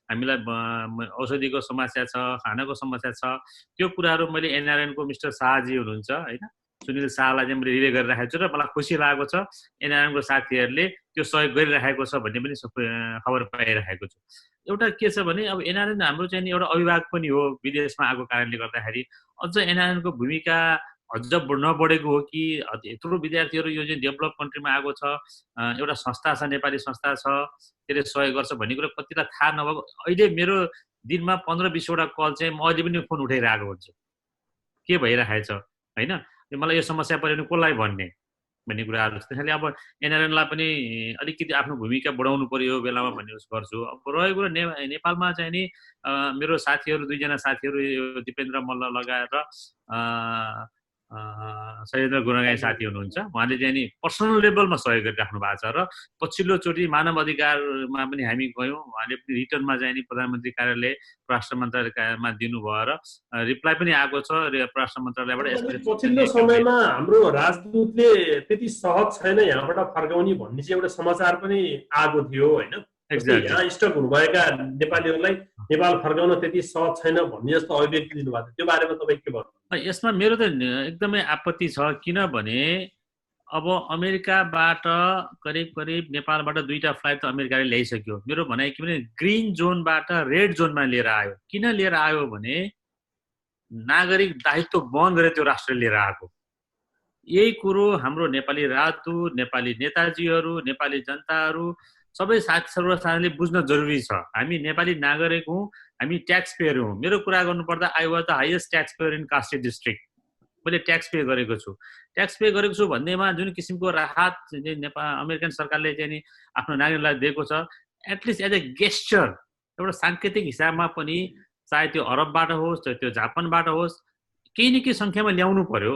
हामीलाई औषधिको समस्या छ, खानाको समस्या छ। त्यो कुराहरू मैले एनआरएनको मिस्टर शाहजी हुनुहुन्छ होइन, सुनिल शाहलाई चाहिँ मैले रिले गरिराखेको छु र मलाई खुसी लागेको छ एनआरएनको साथीहरूले त्यो सहयोग गरिराखेको छ भन्ने पनि खबर पाइराखेको छु। एउटा के छ भने अब एनआरएन हाम्रो चाहिँ एउटा अभिभावक पनि हो विदेशमा आएको कारणले गर्दाखेरि अझ एनआरएनको भूमिका अझ नबढेको हो कि यत्रो विद्यार्थीहरू यो चाहिँ डेभलप कन्ट्रीमा आएको छ, एउटा संस्था छ, नेपाली संस्था छ, त्यसले सहयोग गर्छ भन्ने कुरा कतिलाई थाहा नभएको। अहिले मेरो दिनमा 15-20वटा कल चाहिँ म अहिले पनि फोन उठाइरहेको हुन्छु, के भइरहेछ होइन, मलाई यो समस्या पऱ्यो भने कसलाई भन्ने कुराहरू छ। त्यसैले अब एनआरएनलाई पनि अलिकति आफ्नो भूमिका बढाउनु पर्यो बेलामा भन्ने गर्छु। अब रहेको कुरा नेपालमा चाहिँ नि मेरो साथीहरू, 2जना साथीहरू दिपेन्द्र मल्ल लगाएर शैलेन्द्र गुरुङाई साथी हुनुहुन्छ, उहाँले चाहिँ नि पर्सनल लेभलमा सहयोग गरिराख्नु भएको छ। र पछिल्लोचोटि मानव अधिकारमा पनि हामी गयौँ, उहाँले पनि रिटर्नमा चाहिँ नि प्रधानमन्त्री कार्यालय परराष्ट्र मन्त्रालयमा दिनुभयो र रिप्लाई पनि आएको छ परराष्ट्र मन्त्रालयबाट। पछिल्लो समयमा हाम्रो राजदूतले त्यति सहज छैन यहाँबाट फर्काउने भन्ने चाहिँ एउटा समाचार पनि आएको थियो होइन, यहाँ स्टक हुनुभएका नेपालीहरूलाई नेपाल फर्काउन त्यति सहज छैन भन्ने जस्तो अभिव्यक्ति दिनुभएको थियो, त्यो बारेमा तपाईँ के भन्नु? यसमा मेरो त एकदमै आपत्ति छ, किनभने अब अमेरिकाबाट करिब नेपालबाट 2टा फ्लाइट त अमेरिकाले ल्याइसक्यो। मेरो भनाइ के भने ग्रिन जोनबाट रेड जोनमा लिएर आयो। किन लिएर आयो भने नागरिक दायित्व वहन गरेर त्यो राष्ट्रले लिएर आएको। यही कुरो हाम्रो नेपाली राजदूत, नेपाली नेताजीहरू, नेपाली जनताहरू, सबै सर्वसाधारणले बुझ्न जरुरी छ। हामी नेपाली नागरिक हौँ, हामी ट्याक्स पेयर हौँ। मेरो कुरा गर्नुपर्दा I was the highest tax pair in Kaski district. मैले ट्याक्स पे गरेको छु। ट्याक्स पे गरेको छु भन्नेमा जुन किसिमको राहत चाहिँ नेपाल अमेरिकन सरकारले चाहिँ नि आफ्नो नागरिकलाई दिएको छ, एटलिस्ट एज ए गेस्चर एउटा साङ्केतिक हिसाबमा पनि, चाहे त्यो अरबबाट होस् चाहे त्यो जापानबाट होस्, केही न केही सङ्ख्यामा ल्याउनु पर्यो।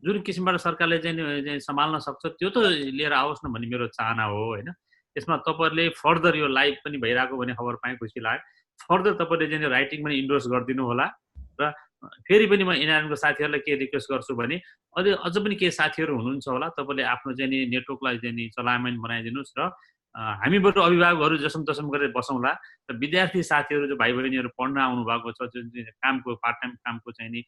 जुन किसिमबाट सरकारले चाहिँ सम्हाल्न सक्छ त्यो त लिएर आओस् न भन्ने मेरो चाहना हो होइन। यसमा तपाईँहरूले फर्दर यो लाइभ पनि भइरहेको भन्ने खबर पाएँ, खुसी लाग्यो। फर्दर तपाईँले चाहिँ राइटिङ पनि इन्डोर्स गरिदिनु होला। र फेरि पनि म एनआरएनको साथीहरूलाई के रिक्वेस्ट गर्छु भने अझ पनि केही साथीहरू हुनुहुन्छ होला, तपाईँले आफ्नो चाहिँ नि नेटवर्कलाई चाहिँ नि चलायमान बनाइदिनुहोस् र हामी बरु अभिभावकहरू जसम तसम गरेर बसौँला र विद्यार्थी साथीहरू जो भाइ बहिनीहरू पढ्न आउनु भएको छ, जुन कामको पार्ट टाइम कामको चाहिँ नि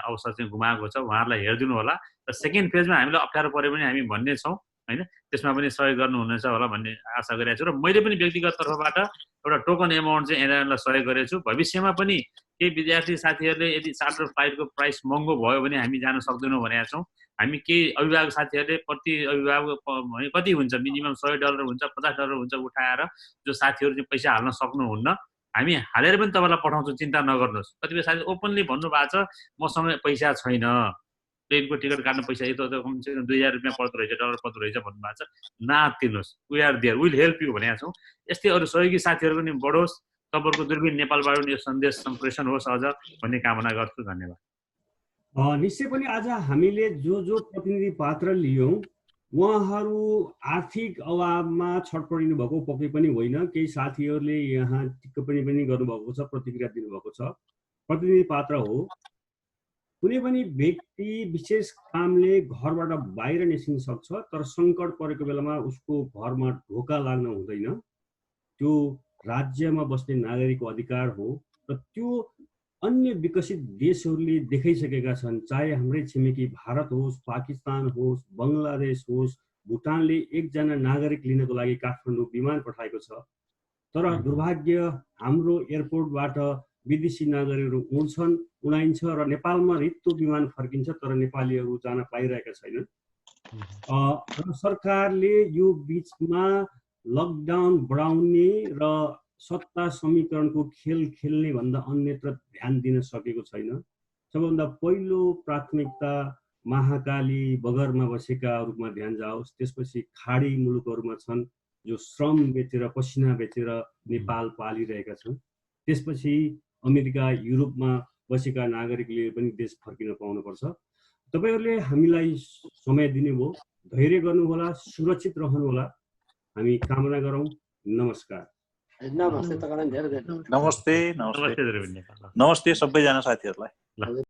अवसर चाहिँ गुमाएको छ, उहाँहरूलाई हेरिदिनु होला। र सेकेन्ड फेजमा हामीलाई अप्ठ्यारो पऱ्यो भने हामी भन्ने छौँ होइन, त्यसमा पनि सहयोग गर्नुहुनेछ होला भन्ने आशा गरिरहेको छु। र मैले पनि व्यक्तिगत तर्फबाट एउटा टोकन एमाउन्ट चाहिँ एनआरएनलाई सहयोग गरेको छु। भविष्यमा पनि केही विद्यार्थी साथीहरूले यदि चार्टर फ्लाइटको प्राइस महँगो भयो भने हामी जान सक्दैनौँ भनेका छौँ। हामी केही अभिभावक साथीहरूले प्रति अभिभावक कति हुन्छ, मिनिमम $100 हुन्छ, $50 हुन्छ उठाएर जो साथीहरू चाहिँ पैसा हाल्न सक्नुहुन्न, हामी हालेर पनि तपाईँलाई पठाउँछौँ, चिन्ता नगर्नुहोस्। कतिपय साथी ओपनली भन्नुभएको छ मसँग पैसा छैन, ट्रेनको टिकट काट्नु पैसा यो त कमसेकम $2000 पर्दो रहेछ, डलर पर्दो रहेछ भन्नुभएको छ, नआत्तिनुहोस्, we are there, will help you भनेका छौँ। यस्तै अरू सहयोगी साथीहरू पनि बढोस्, तपाईँहरूको दूरबीन नेपालबाट यो सन्देश सम्प्रेषण होस् अझ भन्ने कामना गर्छु। धन्यवाद। निश्चय पनि आज हामीले जो प्रतिनिधि पात्र लियौँ उहाँहरू आर्थिक अभावमा छटपडिनु भएको पक्कै पनि होइन। केही साथीहरूले यहाँ टिप्पणी पनि गर्नुभएको छ, प्रतिक्रिया दिनुभएको छ। प्रतिनिधि पात्र हो, कुनै पनि व्यक्ति विशेष कामले घरबाट बाहिर निस्किन सक्छ, तर सङ्कट परेको बेलामा उसको घरमा ढोका लाग्न हुँदैन। त्यो राज्यमा बस्ने नागरिकको अधिकार हो र त्यो अन्य विकसित देशहरूले देखाइसकेका छन्। चाहे हाम्रै छिमेकी भारत होस्, पाकिस्तान होस्, बङ्गलादेश होस्, भुटानले एकजना नागरिक लिनको लागि काठमाडौँ विमान पठाएको छ, तर दुर्भाग्य हाम्रो एयरपोर्टबाट विदेशी नागरिकहरू उडाइन्छ र नेपालमा रित्तो विमान फर्किन्छ, तर नेपालीहरू जान पाइरहेका छैनन्। र सरकारले यो बिचमा लकडाउन बढाउने र सत्ता समीकरणको खेल खेल्ने भन्दा अन्यत्र ध्यान दिन सकेको छैन। सबभन्दा पहिलो प्राथमिकता महाकाली बगरमा बसेकाहरूमा ध्यान जाओस्, त्यसपछि खाडी मुलुकहरूमा छन् जो श्रम बेचेर पसिना बेचेर नेपाल पालिरहेका छन्, त्यसपछि अमेरिका युरोपमा बसेका नागरिकले पनि देश फर्किन पाउनुपर्छ। तपाईँहरूले हामीलाई समय दिनुभयो, धैर्य गर्नुहोला, सुरक्षित रहनुहोला, हामी कामना गरौँ। नमस्कार। नमस्ते, तपाईँलाई धेरै धेरै नमस्ते सबैजना साथीहरूलाई।